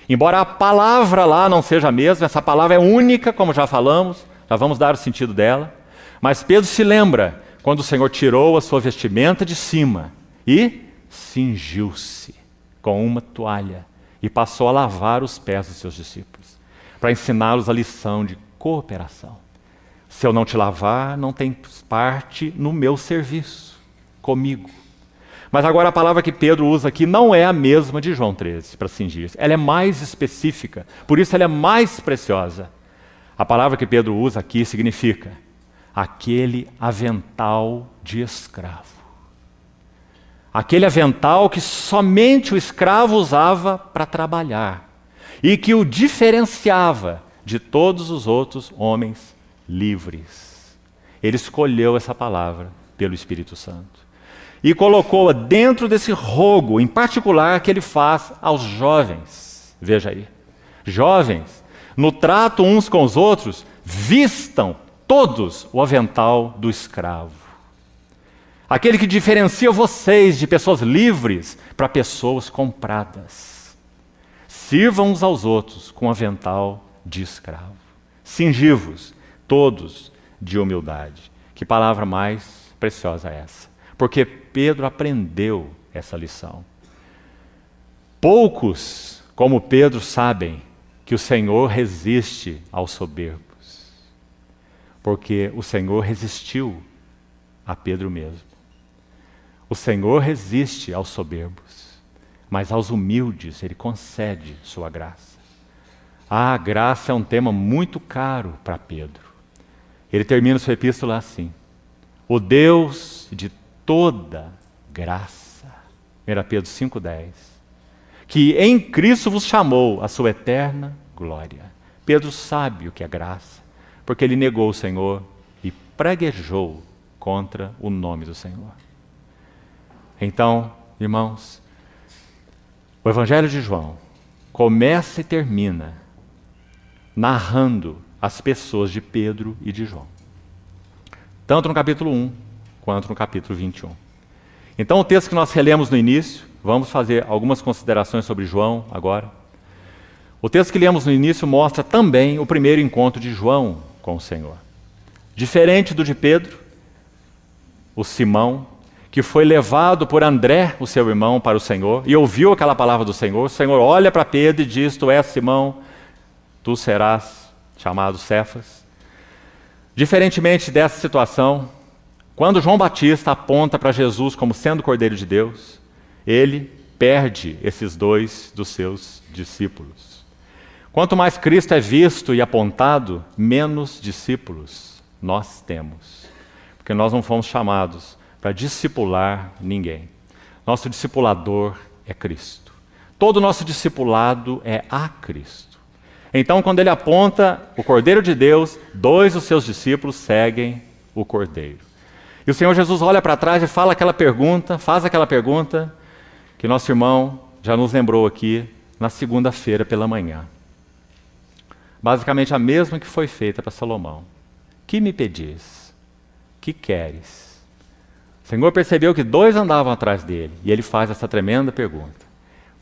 Embora a palavra lá não seja a mesma, essa palavra é única, como já falamos, já vamos dar o sentido dela. Mas Pedro se lembra quando o Senhor tirou a sua vestimenta de cima e cingiu-se com uma toalha e passou a lavar os pés dos seus discípulos, para ensiná-los a lição de cooperação. Se eu não te lavar, não tem parte no meu serviço, comigo. Mas agora a palavra que Pedro usa aqui não é a mesma de João 13, para cingir-se. Ela é mais específica, por isso ela é mais preciosa. A palavra que Pedro usa aqui significa aquele avental de escravo. Aquele avental que somente o escravo usava para trabalhar e que o diferenciava de todos os outros homens livres. Ele escolheu essa palavra pelo Espírito Santo e colocou-a dentro desse rogo, em particular, que ele faz aos jovens. Veja aí. Jovens, no trato uns com os outros, vistam todos o avental do escravo. Aquele que diferencia vocês de pessoas livres para pessoas compradas. Sirvam uns aos outros com avental de escravo. Cingivos, todos de humildade. Que palavra mais preciosa é essa? Porque Pedro aprendeu essa lição. Poucos, como Pedro, sabem que o Senhor resiste aos soberbos. Porque o Senhor resistiu a Pedro mesmo. O Senhor resiste aos soberbos, mas aos humildes Ele concede sua graça. A graça é um tema muito caro para Pedro. Ele termina sua epístola assim: o Deus de toda graça, 1 Pedro 5,10, que em Cristo vos chamou a sua eterna glória. Pedro sabe o que é graça, porque ele negou o Senhor e praguejou contra o nome do Senhor. Então, irmãos, o Evangelho de João começa e termina narrando as pessoas de Pedro e de João. Tanto no capítulo 1, quanto no capítulo 21. Então o texto que nós relemos no início, vamos fazer algumas considerações sobre João agora. O texto que lemos no início mostra também o primeiro encontro de João com o Senhor. Diferente do de Pedro, o Simão, que foi levado por André, o seu irmão, para o Senhor, e ouviu aquela palavra do Senhor. O Senhor olha para Pedro e diz: tu és Simão, tu serás chamado Cefas. Diferentemente dessa situação, Quando João Batista aponta para Jesus como sendo o Cordeiro de Deus, ele perde esses dois dos seus discípulos. Quanto mais Cristo é visto e apontado, menos discípulos nós temos. Porque nós não fomos chamados para discipular ninguém. Nosso discipulador é Cristo. Todo o nosso discipulado é a Cristo. Então, quando ele aponta o Cordeiro de Deus, dois dos seus discípulos seguem o Cordeiro. E o Senhor Jesus olha para trás e faz aquela pergunta que nosso irmão já nos lembrou aqui na segunda-feira pela manhã. Basicamente a mesma que foi feita para Salomão. Que me pedis? Que queres? O Senhor percebeu que dois andavam atrás dele e ele faz essa tremenda pergunta.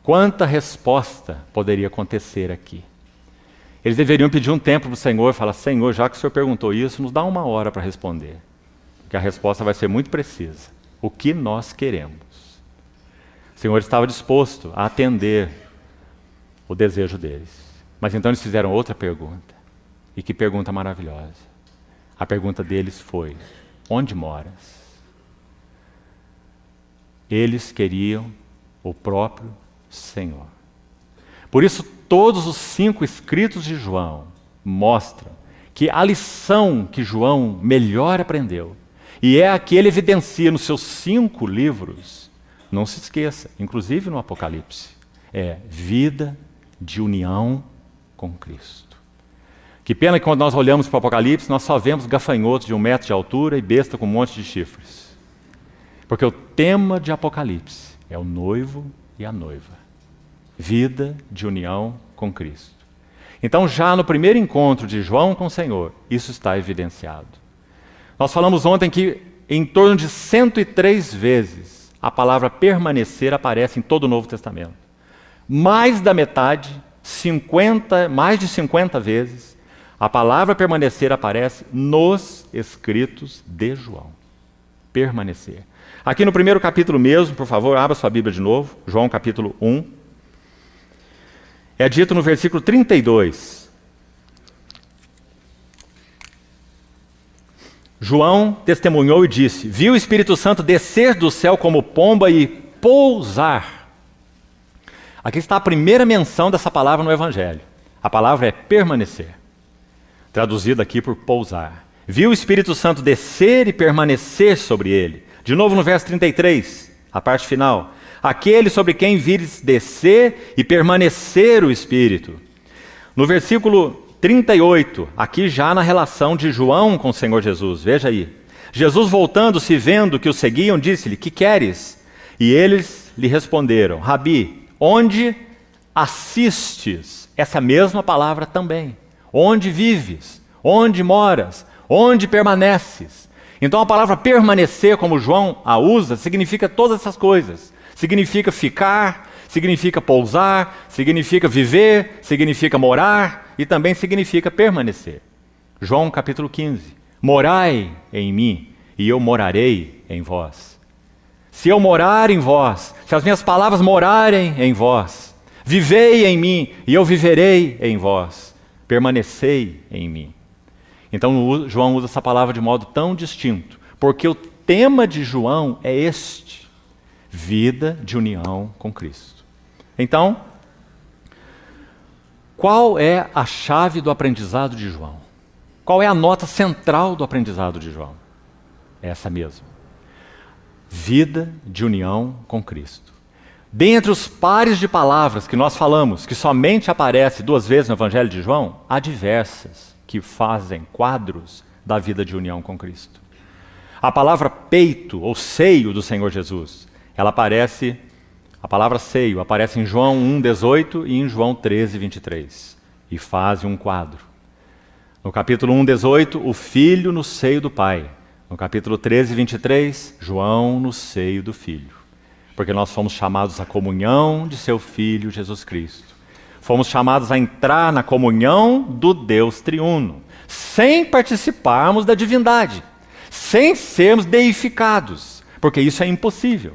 Quanta resposta poderia acontecer aqui? Eles deveriam pedir um tempo para o Senhor e falar, Senhor, já que o Senhor perguntou isso, nos dá 1 hora para responder. Que a resposta vai ser muito precisa. O que nós queremos? O Senhor estava disposto a atender o desejo deles. Mas então eles fizeram outra pergunta. E que pergunta maravilhosa. A pergunta deles foi, onde moras? Eles queriam o próprio Senhor. Por isso, todos os 5 escritos de João mostram que a lição que João melhor aprendeu, e é a que ele evidencia nos seus 5 livros, não se esqueça, inclusive no Apocalipse, é vida de união com Cristo. Que pena que quando nós olhamos para o Apocalipse, nós só vemos gafanhotos de 1 metro de altura e besta com um monte de chifres. Porque o tema de Apocalipse é o noivo e a noiva. Vida de união com Cristo. Então, já no primeiro encontro de João com o Senhor, isso está evidenciado. Nós falamos ontem que em torno de 103 vezes a palavra permanecer aparece em todo o Novo Testamento. Mais da metade, mais de 50 vezes, a palavra permanecer aparece nos escritos de João. Permanecer. Aqui no primeiro capítulo mesmo, por favor, abra sua Bíblia de novo, João capítulo 1. É dito no versículo 32. João testemunhou e disse, viu o Espírito Santo descer do céu como pomba e pousar. Aqui está a primeira menção dessa palavra no Evangelho. A palavra é permanecer. Traduzida aqui por pousar. Viu o Espírito Santo descer e permanecer sobre ele. De novo no verso 33, a parte final. Aquele sobre quem vires descer e permanecer o Espírito. No versículo 38, aqui já na relação de João com o Senhor Jesus, veja aí. Jesus voltando-se, vendo que o seguiam, disse-lhe, que queres? E eles lhe responderam, Rabi, onde assistes? Essa mesma palavra também. Onde vives? Onde moras? Onde permaneces? Então a palavra permanecer, como João a usa, significa todas essas coisas. Significa ficar, significa pousar, significa viver, significa morar e também significa permanecer. João capítulo 15. Morai em mim e eu morarei em vós. Se eu morar em vós, se as minhas palavras morarem em vós, vivei em mim e eu viverei em vós. Permanecei em mim. Então João usa essa palavra de modo tão distinto, porque o tema de João é este. Vida de união com Cristo. Então, qual é a chave do aprendizado de João? Qual é a nota central do aprendizado de João? É essa mesma. Vida de união com Cristo. Dentre os pares de palavras que nós falamos, que somente aparece 2 vezes no Evangelho de João, há diversas que fazem quadros da vida de união com Cristo. A palavra peito ou seio do Senhor Jesus, a palavra seio aparece em João 1,18 e em João 13,23. E faz um quadro. No capítulo 1,18, o Filho no seio do Pai. No capítulo 13,23, João no seio do Filho. Porque nós fomos chamados à comunhão de seu Filho Jesus Cristo. Fomos chamados a entrar na comunhão do Deus triuno, sem participarmos da divindade, sem sermos deificados, porque isso é impossível.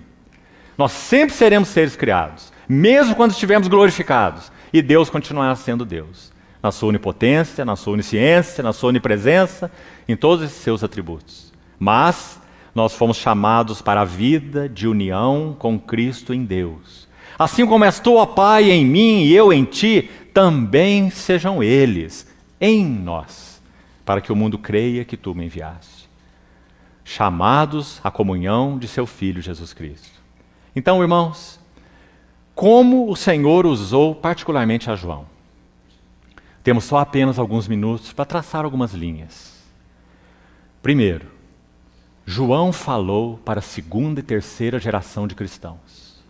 Nós sempre seremos seres criados, mesmo quando estivermos glorificados, e Deus continuará sendo Deus, na sua onipotência, na sua onisciência, na sua onipresença, em todos esses seus atributos. Mas nós fomos chamados para a vida de união com Cristo em Deus. Assim como és tu, ó Pai, em mim e eu em ti, também sejam eles em nós, para que o mundo creia que tu me enviaste. Chamados à comunhão de seu Filho Jesus Cristo. Então, irmãos, como o Senhor usou particularmente a João? Temos só apenas alguns minutos para traçar algumas linhas. Primeiro, João falou para a segunda e terceira geração de cristãos.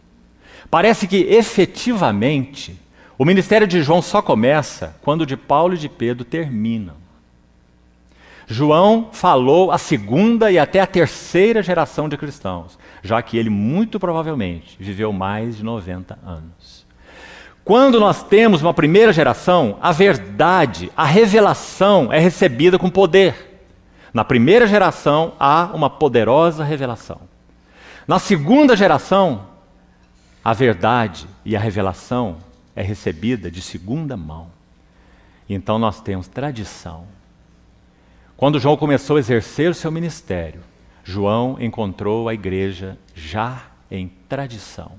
Parece que, efetivamente, o ministério de João só começa quando o de Paulo e de Pedro terminam. João falou à segunda e até à terceira geração de cristãos, já que ele muito provavelmente viveu mais de 90 anos. Quando nós temos uma primeira geração, a verdade, a revelação é recebida com poder. Na primeira geração, há uma poderosa revelação. Na segunda geração, a verdade e a revelação é recebida de segunda mão. Então nós temos tradição. Quando João começou a exercer o seu ministério, João encontrou a igreja já em tradição.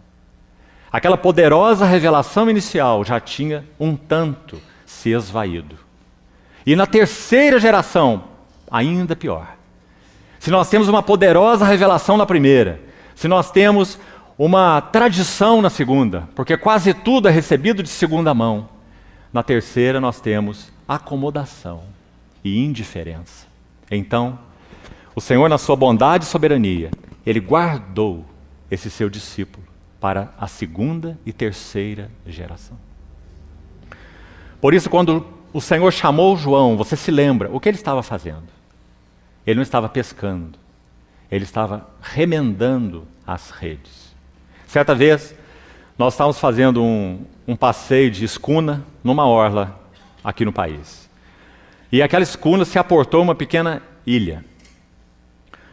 Aquela poderosa revelação inicial já tinha um tanto se esvaído. E na terceira geração, ainda pior. Se nós temos uma poderosa revelação na primeira, se nós temos uma tradição na segunda, porque quase tudo é recebido de segunda mão, na terceira nós temos acomodação e indiferença. Então, o Senhor, na sua bondade e soberania, Ele guardou esse seu discípulo para a segunda e terceira geração. Por isso, quando o Senhor chamou João, você se lembra o que ele estava fazendo? Ele não estava pescando, ele estava remendando as redes. Certa vez, nós estávamos fazendo um passeio de escuna numa orla aqui no país. E aquela escuna se aportou uma pequena ilha.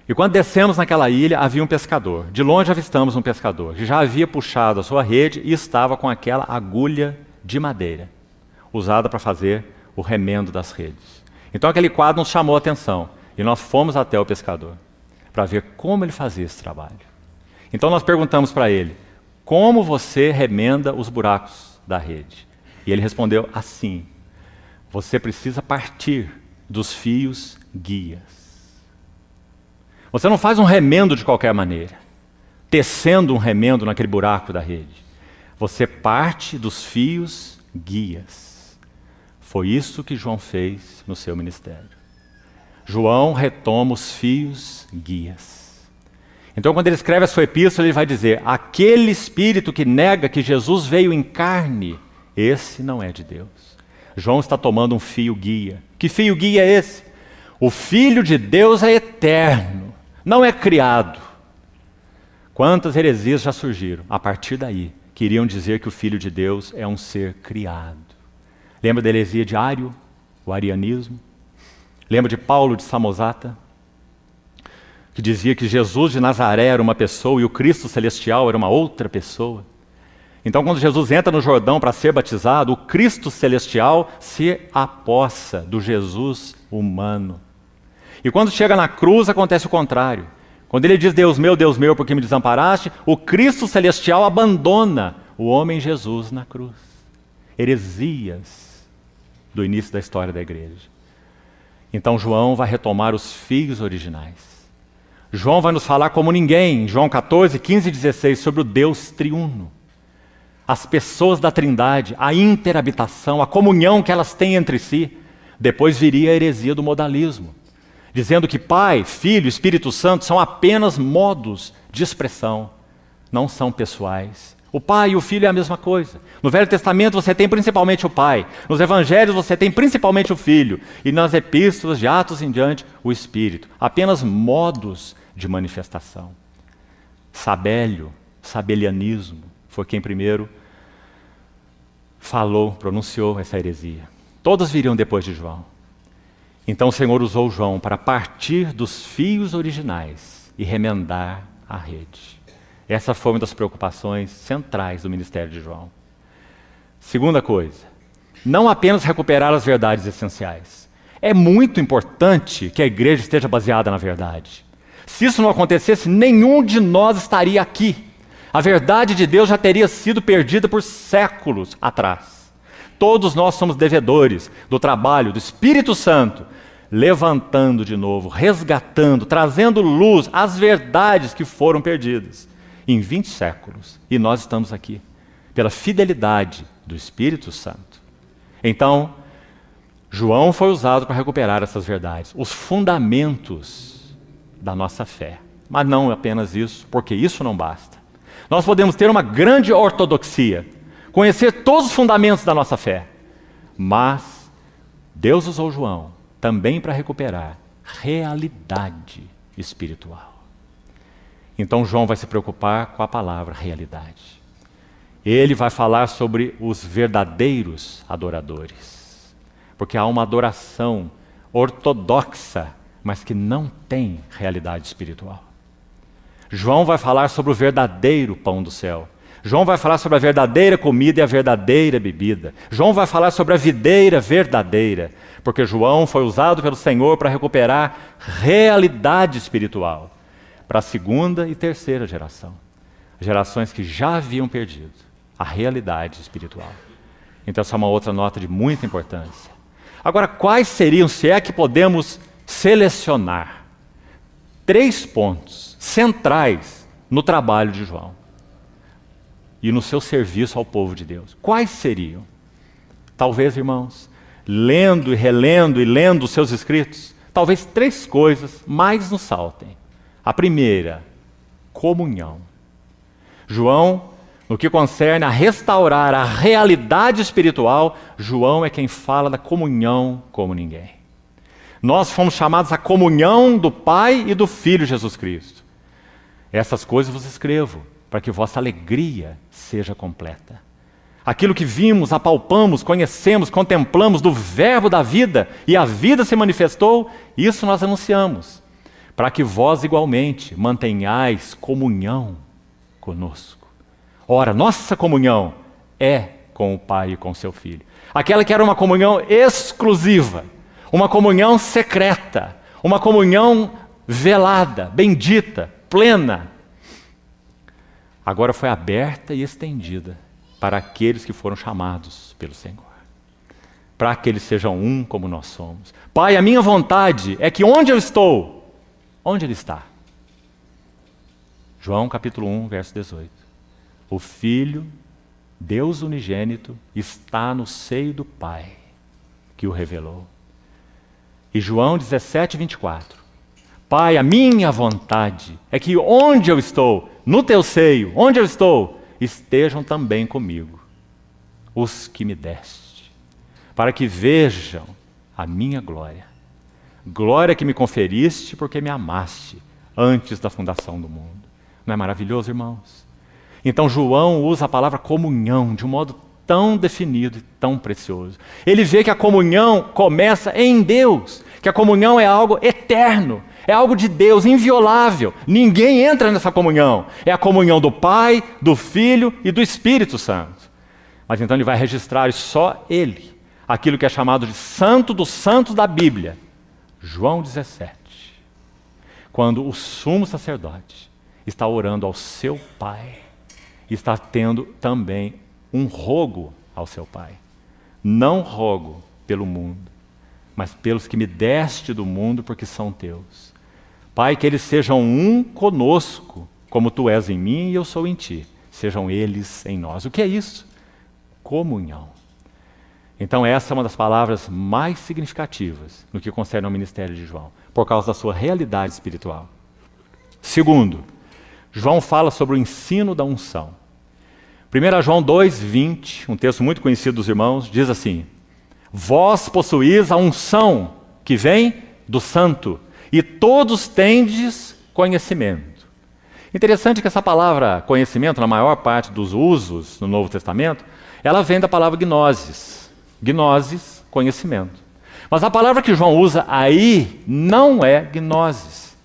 E quando descemos naquela ilha, havia um pescador. De longe avistamos um pescador, que já havia puxado a sua rede e estava com aquela agulha de madeira, usada para fazer o remendo das redes. Então aquele quadro nos chamou a atenção, e nós fomos até o pescador, para ver como ele fazia esse trabalho. Então nós perguntamos para ele, como você remenda os buracos da rede? E ele respondeu assim, você precisa partir dos fios guias. Você não faz um remendo de qualquer maneira, tecendo um remendo naquele buraco da rede. Você parte dos fios guias. Foi isso que João fez no seu ministério. João retoma os fios guias. Então, quando ele escreve a sua epístola, ele vai dizer, aquele espírito que nega que Jesus veio em carne, esse não é de Deus. João está tomando um fio guia. Que fio guia é esse? O Filho de Deus é eterno, não é criado. Quantas heresias já surgiram a partir daí, queriam dizer que o Filho de Deus é um ser criado. Lembra da heresia de Ário, o arianismo? Lembra de Paulo de Samosata, que dizia que Jesus de Nazaré era uma pessoa e o Cristo celestial era uma outra pessoa? Então, quando Jesus entra no Jordão para ser batizado, o Cristo celestial se apossa do Jesus humano. E quando chega na cruz, acontece o contrário. Quando ele diz, Deus meu, por que me desamparaste? O Cristo celestial abandona o homem Jesus na cruz. Heresias do início da história da igreja. Então, João vai retomar os fios originais. João vai nos falar como ninguém, em João 14, 15 e 16, sobre o Deus triuno. As pessoas da Trindade, a interhabitação, a comunhão que elas têm entre si. Depois viria a heresia do modalismo, dizendo que Pai, Filho, Espírito Santo são apenas modos de expressão, não são pessoais. O Pai e o Filho é a mesma coisa. No Velho Testamento você tem principalmente o Pai, nos Evangelhos você tem principalmente o Filho, e nas epístolas de Atos em diante, o Espírito. Apenas modos de manifestação. Sabélio, sabelianismo, foi quem primeiro falou, pronunciou essa heresia. Todas viriam depois de João. Então o Senhor usou João para partir dos fios originais e remendar a rede. Essa foi uma das preocupações centrais do ministério de João. Segunda coisa, não apenas recuperar as verdades essenciais. É muito importante que a igreja esteja baseada na verdade. Se isso não acontecesse, nenhum de nós estaria aqui. A verdade de Deus já teria sido perdida por séculos atrás. Todos nós somos devedores do trabalho do Espírito Santo, levantando de novo, resgatando, trazendo luz às verdades que foram perdidas em 20 séculos. E nós estamos aqui, pela fidelidade do Espírito Santo. Então, João foi usado para recuperar essas verdades, os fundamentos da nossa fé. Mas não apenas isso, porque isso não basta. Nós podemos ter uma grande ortodoxia, conhecer todos os fundamentos da nossa fé, mas Deus usou João também para recuperar realidade espiritual. Então João vai se preocupar com a palavra realidade. Ele vai falar sobre os verdadeiros adoradores, porque há uma adoração ortodoxa, mas que não tem realidade espiritual. João vai falar sobre o verdadeiro pão do céu. João vai falar sobre a verdadeira comida e a verdadeira bebida. João vai falar sobre a videira verdadeira, porque João foi usado pelo Senhor para recuperar realidade espiritual para a segunda e terceira geração. Gerações que já haviam perdido a realidade espiritual. Então essa é uma outra nota de muita importância. Agora, quais seriam, se é que podemos selecionar, 3 pontos centrais no trabalho de João e no seu serviço ao povo de Deus? Quais seriam? Talvez, irmãos, lendo e relendo e lendo os seus escritos, talvez 3 coisas mais nos saltem. A primeira, comunhão. João, no que concerne a restaurar a realidade espiritual, João é quem fala da comunhão como ninguém. Nós fomos chamados à comunhão do Pai e do Filho Jesus Cristo. Essas coisas vos escrevo, para que vossa alegria seja completa. Aquilo que vimos, apalpamos, conhecemos, contemplamos do verbo da vida, e a vida se manifestou, isso nós anunciamos, para que vós igualmente mantenhais comunhão conosco. Ora, nossa comunhão é com o Pai e com seu Filho. Aquela que era uma comunhão exclusiva, uma comunhão secreta, uma comunhão velada, bendita, plena, agora foi aberta e estendida para aqueles que foram chamados pelo Senhor, para que eles sejam um como nós somos. Pai, a minha vontade é que onde eu estou, onde Ele está? João capítulo 1, verso 18. O Filho, Deus unigênito, está no seio do Pai, que o revelou. E João 17, 24. Pai, a minha vontade é que onde eu estou, no teu seio, onde eu estou, estejam também comigo os que me deste, para que vejam a minha glória. Glória que me conferiste porque me amaste antes da fundação do mundo. Não é maravilhoso, irmãos? Então João usa a palavra comunhão de um modo tão definido e tão precioso. Ele vê que a comunhão começa em Deus, que a comunhão é algo eterno, é algo de Deus, inviolável. Ninguém entra nessa comunhão. É a comunhão do Pai, do Filho e do Espírito Santo. Mas então ele vai registrar só ele, aquilo que é chamado de Santo dos Santos da Bíblia. João 17. Quando o sumo sacerdote está orando ao seu Pai, está tendo também um rogo ao seu Pai. Não rogo pelo mundo, mas pelos que me deste do mundo, porque são teus. Pai, que eles sejam um conosco, como tu és em mim e eu sou em ti. Sejam eles em nós. O que é isso? Comunhão. Então essa é uma das palavras mais significativas no que concerne ao ministério de João, por causa da sua realidade espiritual. Segundo, João fala sobre o ensino da unção. 1 João 2:20, um texto muito conhecido dos irmãos, diz assim: vós possuís a unção que vem do Santo, e todos tendes conhecimento. Interessante que essa palavra conhecimento, na maior parte dos usos no Novo Testamento, ela vem da palavra gnosis. Gnosis, conhecimento. Mas a palavra que João usa aí não é gnosis.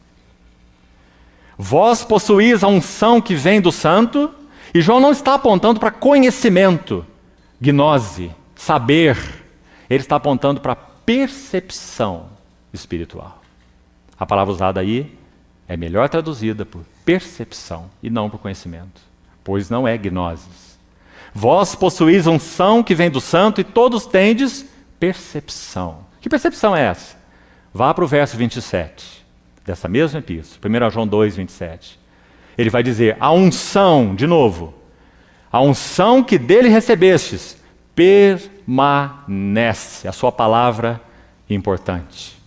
Vós possuís a unção que vem do Santo, e João não está apontando para conhecimento, gnose, saber. Ele está apontando para percepção espiritual. A palavra usada aí é melhor traduzida por percepção e não por conhecimento, pois não é gnosis. Vós possuís unção que vem do santo e todos tendes percepção. Que percepção é essa? Vá para o verso 27 dessa mesma epístola, 1 João 2, 27. Ele vai dizer, a unção, de novo, a unção que dele recebestes, permanece. A sua palavra importante.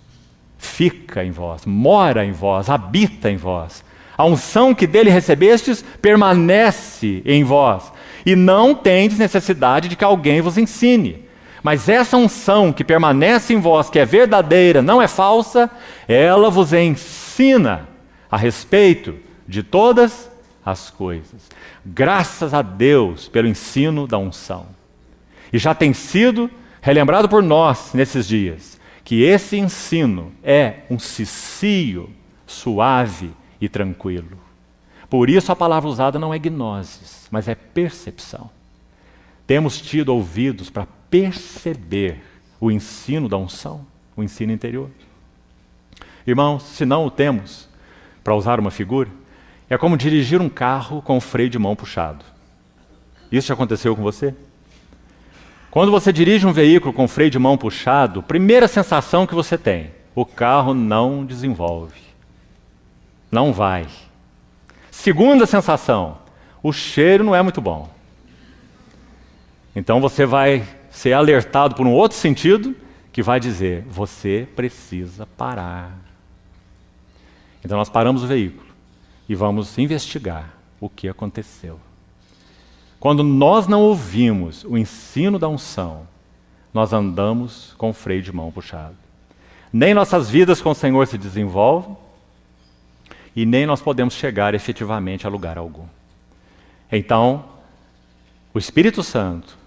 Fica em vós, mora em vós, habita em vós. A unção que dele recebestes permanece em vós. E não tendes necessidade de que alguém vos ensine. Mas essa unção que permanece em vós, que é verdadeira, não é falsa, ela vos ensina a respeito de todas as coisas. Graças a Deus pelo ensino da unção. E já tem sido relembrado por nós nesses dias, que esse ensino é um cicio suave e tranquilo. Por isso a palavra usada não é gnosis, mas é percepção. Temos tido ouvidos para perceber o ensino da unção, o ensino interior. Irmãos, se não o temos, para usar uma figura, é como dirigir um carro com o freio de mão puxado. Isso já aconteceu com você? Quando você dirige um veículo com o freio de mão puxado, primeira sensação que você tem, o carro não desenvolve. Não vai. Segunda sensação, o cheiro não é muito bom. Então você vai ser alertado por um outro sentido que vai dizer, você precisa parar. Então nós paramos o veículo e vamos investigar o que aconteceu. Quando nós não ouvimos o ensino da unção, nós andamos com o freio de mão puxado. Nem nossas vidas com o Senhor se desenvolvem e nem nós podemos chegar efetivamente a lugar algum. Então, o Espírito Santo,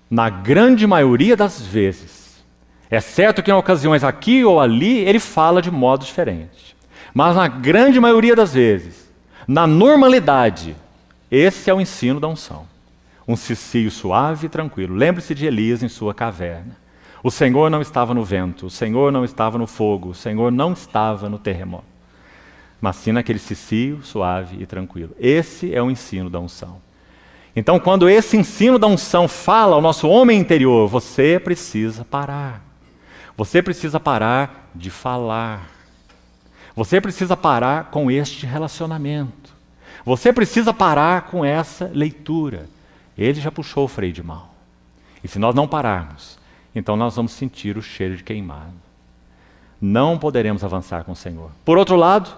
na grande maioria das vezes, é certo que em ocasiões aqui ou ali, ele fala de modo diferente. Mas na grande maioria das vezes, na normalidade, esse é o ensino da unção. Um cicio suave e tranquilo. Lembre-se de Elias em sua caverna. O Senhor não estava no vento, o Senhor não estava no fogo, o Senhor não estava no terremoto. Mas sim naquele cicio suave e tranquilo. Esse é o ensino da unção. Então, quando esse ensino da unção fala ao nosso homem interior, você precisa parar. Você precisa parar de falar. Você precisa parar com este relacionamento. Você precisa parar com essa leitura. Ele já puxou o freio de mão. E se nós não pararmos, então nós vamos sentir o cheiro de queimado. Não poderemos avançar com o Senhor. Por outro lado,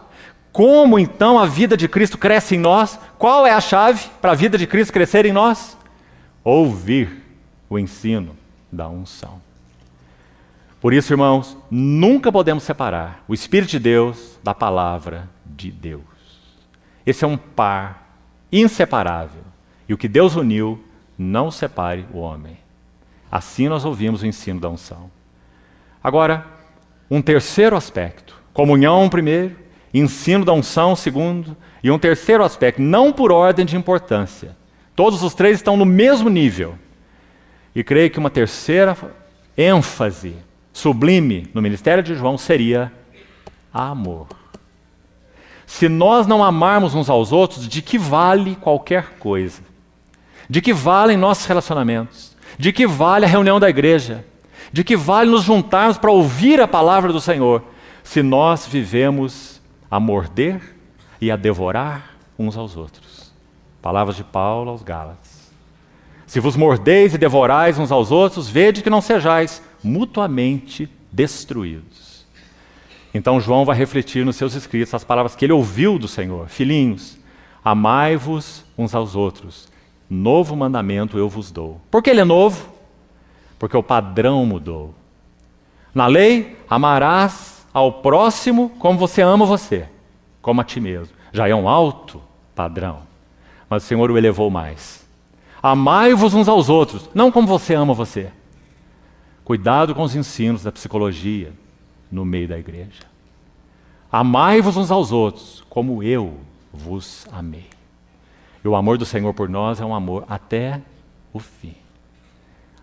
como então a vida de Cristo cresce em nós? Qual é a chave para a vida de Cristo crescer em nós? Ouvir o ensino da unção. Por isso, irmãos, nunca podemos separar o Espírito de Deus da palavra de Deus. Esse é um par inseparável. E o que Deus uniu, não separe o homem. Assim nós ouvimos o ensino da unção. Agora, um terceiro aspecto. Comunhão primeiro, ensino da unção segundo, e um terceiro aspecto, não por ordem de importância. Todos os três estão no mesmo nível. E creio que uma terceira ênfase sublime no ministério de João seria amor. Se nós não amarmos uns aos outros, de que vale qualquer coisa? De que valem nossos relacionamentos? De que vale a reunião da igreja? De que vale nos juntarmos para ouvir a palavra do Senhor? Se nós vivemos a morder e a devorar uns aos outros. Palavras de Paulo aos Gálatas. Se vos mordeis e devorais uns aos outros, vede que não sejais mutuamente destruídos. Então João vai refletir nos seus escritos as palavras que ele ouviu do Senhor. Filhinhos, amai-vos uns aos outros. Novo mandamento eu vos dou. Por que ele é novo? Porque o padrão mudou. Na lei, amarás ao próximo como você ama você, como a ti mesmo. Já é um alto padrão. Mas o Senhor o elevou mais. Amai-vos uns aos outros, não como você ama você. Cuidado com os ensinos da psicologia no meio da igreja. Amai-vos uns aos outros, como eu vos amei. E o amor do Senhor por nós é um amor até o fim.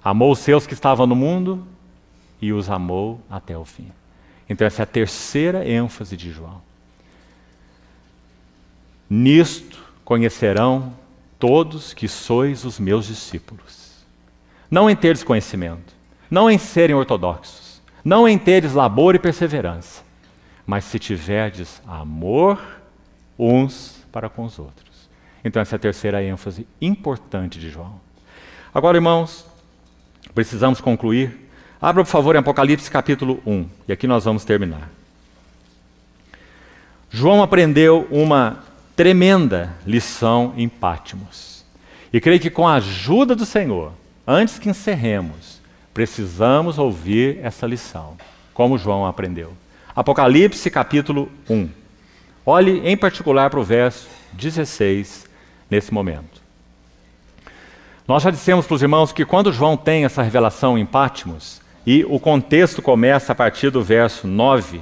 Amou os seus que estavam no mundo e os amou até o fim. Então essa é a terceira ênfase de João. Nisto conhecerão todos que sois os meus discípulos. Não em teres conhecimento, não em serem ortodoxos, não em teres labor e perseverança, mas se tiverdes amor uns para com os outros. Então essa é a terceira ênfase importante de João. Agora, irmãos, precisamos concluir. Abra, por favor, em Apocalipse capítulo 1, e aqui nós vamos terminar. João aprendeu uma tremenda lição em Patmos. E creio que com a ajuda do Senhor, antes que encerremos, precisamos ouvir essa lição, como João aprendeu. Apocalipse capítulo 1. Olhe em particular para o verso 16 nesse momento. Nós já dissemos para os irmãos que quando João tem essa revelação em Patmos, e o contexto começa a partir do verso 9,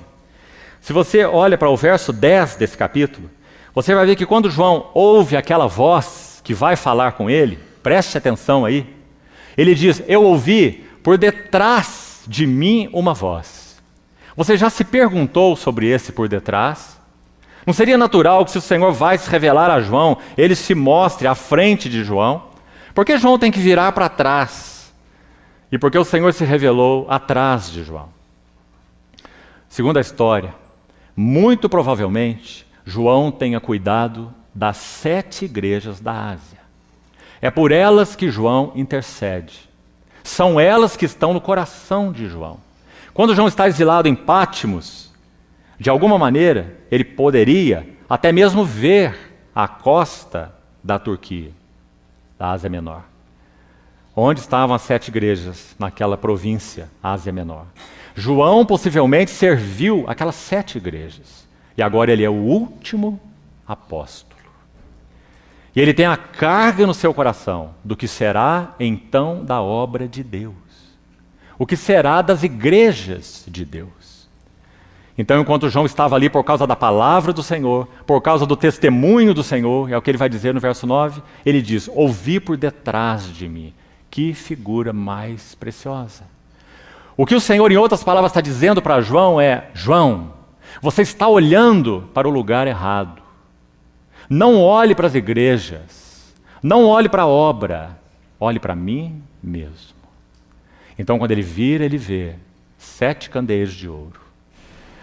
se você olha para o verso 10 desse capítulo, você vai ver que quando João ouve aquela voz que vai falar com ele, preste atenção aí, ele diz: eu ouvi por detrás de mim uma voz. Você já se perguntou sobre esse por detrás? Não seria natural que, se o Senhor vai se revelar a João, ele se mostre à frente de João? Por que João tem que virar para trás? E por que o Senhor se revelou atrás de João? Segundo a história, muito provavelmente, João tenha cuidado das 7 igrejas da Ásia. É por elas que João intercede. São elas que estão no coração de João. Quando João está exilado em Patmos, de alguma maneira, ele poderia até mesmo ver a costa da Turquia, da Ásia Menor. Onde estavam as 7 igrejas naquela província, Ásia Menor. João possivelmente serviu aquelas 7 igrejas. E agora ele é o último apóstolo. E ele tem a carga no seu coração do que será então da obra de Deus. O que será das igrejas de Deus. Então, enquanto João estava ali por causa da palavra do Senhor, por causa do testemunho do Senhor, é o que ele vai dizer no verso 9, ele diz: ouvi por detrás de mim. Que figura mais preciosa. O que o Senhor, em outras palavras, está dizendo para João é: João, você está olhando para o lugar errado. Não olhe para as igrejas, não olhe para a obra, olhe para mim mesmo. Então, quando ele vira, ele vê 7 candeeiros de ouro.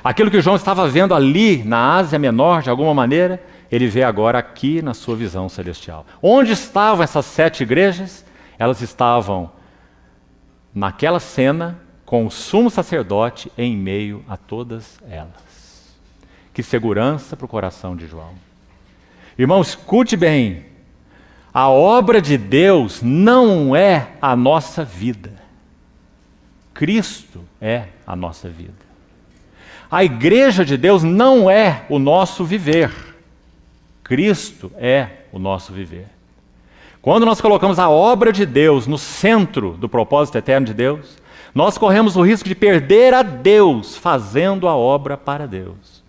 Aquilo que João estava vendo ali na Ásia Menor, de alguma maneira, ele vê agora aqui na sua visão celestial. Onde estavam essas 7 igrejas? Elas estavam naquela cena com o sumo sacerdote em meio a todas elas. Que segurança para o coração de João. Irmão, escute bem. A obra de Deus não é a nossa vida. Cristo é a nossa vida. A igreja de Deus não é o nosso viver. Cristo é o nosso viver. Quando nós colocamos a obra de Deus no centro do propósito eterno de Deus, nós corremos o risco de perder a Deus fazendo a obra para Deus.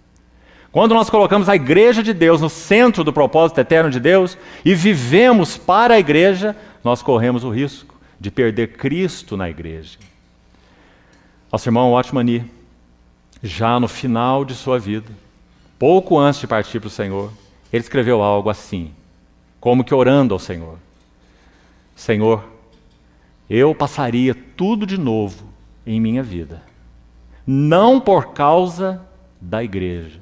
Quando nós colocamos a igreja de Deus no centro do propósito eterno de Deus e vivemos para a igreja, nós corremos o risco de perder Cristo na igreja. Nosso irmão Watchman, já no final de sua vida, pouco antes de partir para o Senhor, ele escreveu algo assim, como que orando ao Senhor: Senhor, eu passaria tudo de novo em minha vida, não por causa da igreja,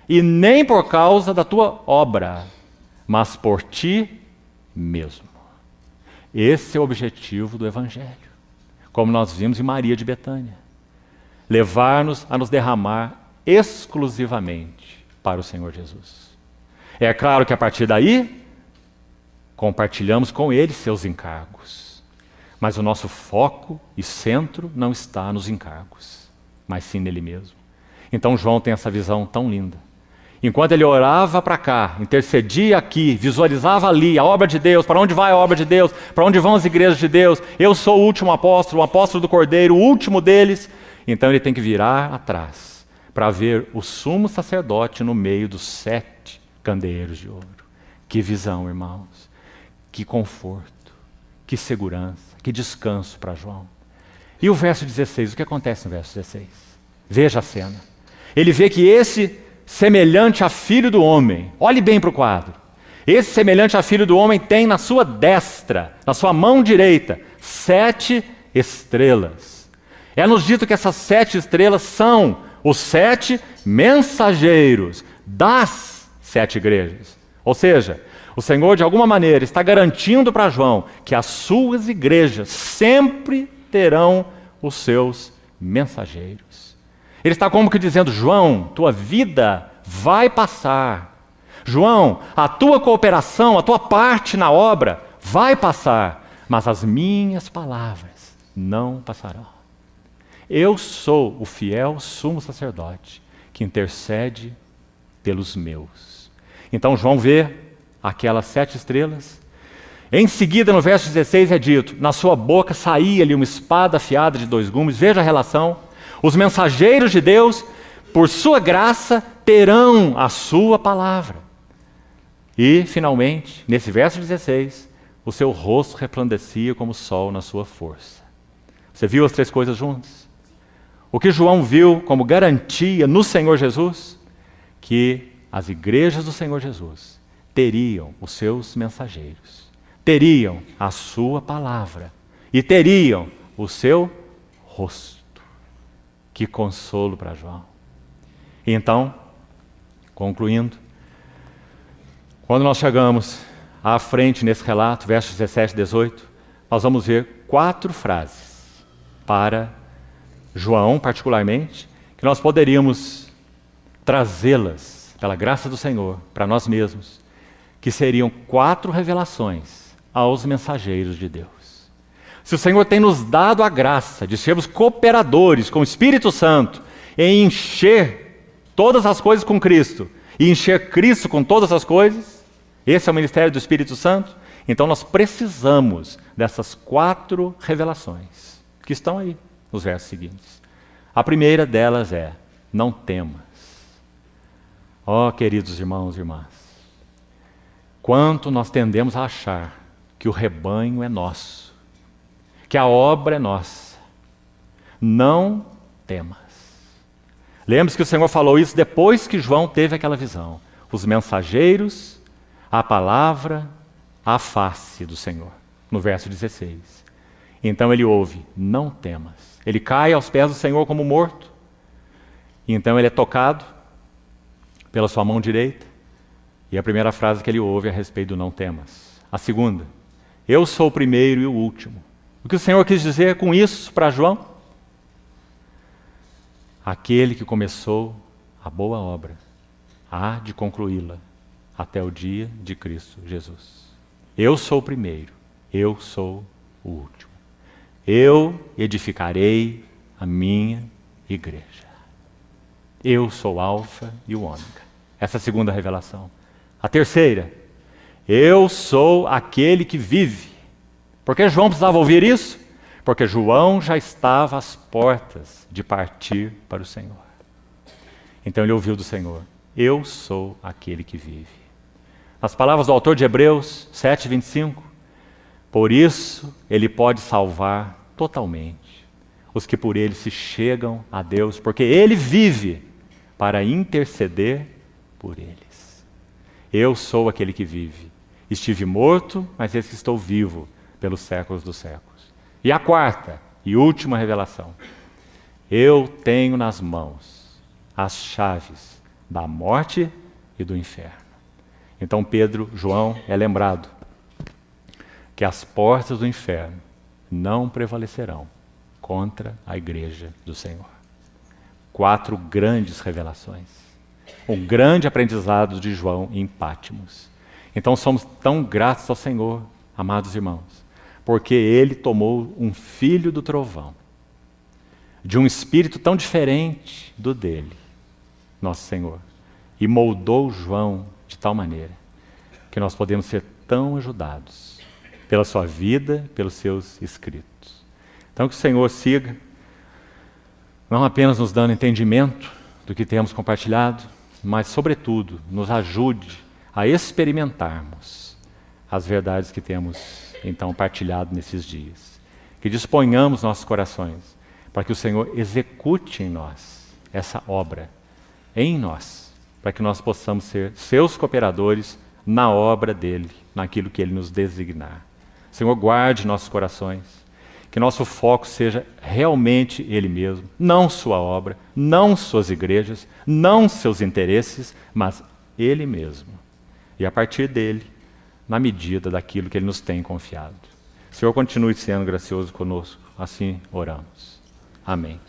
e nem por causa da tua obra, mas por ti mesmo. Esse é o objetivo do Evangelho, como nós vimos em Maria de Betânia. Levar-nos a nos derramar exclusivamente para o Senhor Jesus. É claro que a partir daí, compartilhamos com Ele seus encargos. Mas o nosso foco e centro não está nos encargos, mas sim nele mesmo. Então João tem essa visão tão linda. Enquanto ele orava para cá, intercedia aqui, visualizava ali a obra de Deus, para onde vai a obra de Deus, para onde vão as igrejas de Deus, eu sou o último apóstolo, o apóstolo do Cordeiro, o último deles. Então ele tem que virar atrás para ver o sumo sacerdote no meio dos 7 candeeiros de ouro. Que visão, irmãos, que conforto, que segurança, que descanso para João. E o verso 16, o que acontece no verso 16? Veja a cena. Ele vê que esse semelhante a filho do homem. Olhe bem para o quadro. Esse semelhante a filho do homem tem na sua destra, na sua mão direita, 7 estrelas. É-nos dito que essas 7 estrelas são os 7 mensageiros das 7 igrejas. Ou seja, o Senhor, de alguma maneira, está garantindo para João que as suas igrejas sempre terão os seus mensageiros. Ele está como que dizendo: João, tua vida vai passar. João, a tua cooperação, a tua parte na obra vai passar, mas as minhas palavras não passarão. Eu sou o fiel sumo sacerdote que intercede pelos meus. Então João vê aquelas 7 estrelas. Em seguida, no verso 16 é dito: na sua boca saía-lhe uma espada afiada de 2 gumes. Veja a relação. Os mensageiros de Deus, por sua graça, terão a sua palavra. E, finalmente, nesse verso 16, o seu rosto resplandecia como o sol na sua força. Você viu as 3 coisas juntas? O que João viu como garantia no Senhor Jesus? Que as igrejas do Senhor Jesus teriam os seus mensageiros, teriam a sua palavra e teriam o seu rosto. Que consolo para João. E então, concluindo, quando nós chegamos à frente nesse relato, versos 17 e 18, nós vamos ver 4 frases para João, particularmente, que nós poderíamos trazê-las, pela graça do Senhor, para nós mesmos, que seriam 4 revelações aos mensageiros de Deus. Se o Senhor tem nos dado a graça de sermos cooperadores com o Espírito Santo em encher todas as coisas com Cristo e encher Cristo com todas as coisas, esse é o ministério do Espírito Santo, então nós precisamos dessas 4 revelações que estão aí nos versos seguintes. A primeira delas é: não temas. Ó, queridos irmãos e irmãs, quanto nós tendemos a achar que o rebanho é nosso, que a obra é nossa. Não temas. Lembre-se que o Senhor falou isso depois que João teve aquela visão. Os mensageiros, a palavra, a face do Senhor. No verso 16. Então ele ouve: não temas. Ele cai aos pés do Senhor como morto. E então ele é tocado pela sua mão direita. E a primeira frase que ele ouve é a respeito do não temas. A segunda: eu sou o primeiro e o último. O que o Senhor quis dizer com isso para João? Aquele que começou a boa obra há de concluí-la até o dia de Cristo Jesus. Eu sou o primeiro, eu sou o último. Eu edificarei a minha igreja. Eu sou o Alfa e o Ômega. Essa é a segunda revelação. A terceira: eu sou aquele que vive. Por que João precisava ouvir isso? Porque João já estava às portas de partir para o Senhor. Então ele ouviu do Senhor: eu sou aquele que vive. As palavras do autor de Hebreus 7:25, por isso ele pode salvar totalmente os que por ele se chegam a Deus, porque ele vive para interceder por eles. Eu sou aquele que vive. Estive morto, mas eis que estou vivo pelos séculos dos séculos. E a quarta e última revelação: eu tenho nas mãos as chaves da morte e do inferno. Então João é lembrado que as portas do inferno não prevalecerão contra a igreja do Senhor. 4 grandes revelações. Um grande aprendizado de João em Patmos. Então somos tão gratos ao Senhor, amados irmãos, porque Ele tomou um filho do trovão, de um espírito tão diferente do dele, nosso Senhor, e moldou João de tal maneira que nós podemos ser tão ajudados pela sua vida, pelos seus escritos. Então que o Senhor siga, não apenas nos dando entendimento do que temos compartilhado, mas sobretudo nos ajude a experimentarmos as verdades que temos então partilhado nesses dias. Que disponhamos nossos corações para que o Senhor execute em nós essa obra, em nós, para que nós possamos ser seus cooperadores na obra dele, naquilo que ele nos designar. Senhor, guarde nossos corações, que nosso foco seja realmente ele mesmo, não sua obra, não suas igrejas, não seus interesses, mas ele mesmo. E a partir dele, na medida daquilo que ele nos tem confiado. Senhor, continue sendo gracioso conosco, assim oramos. Amém.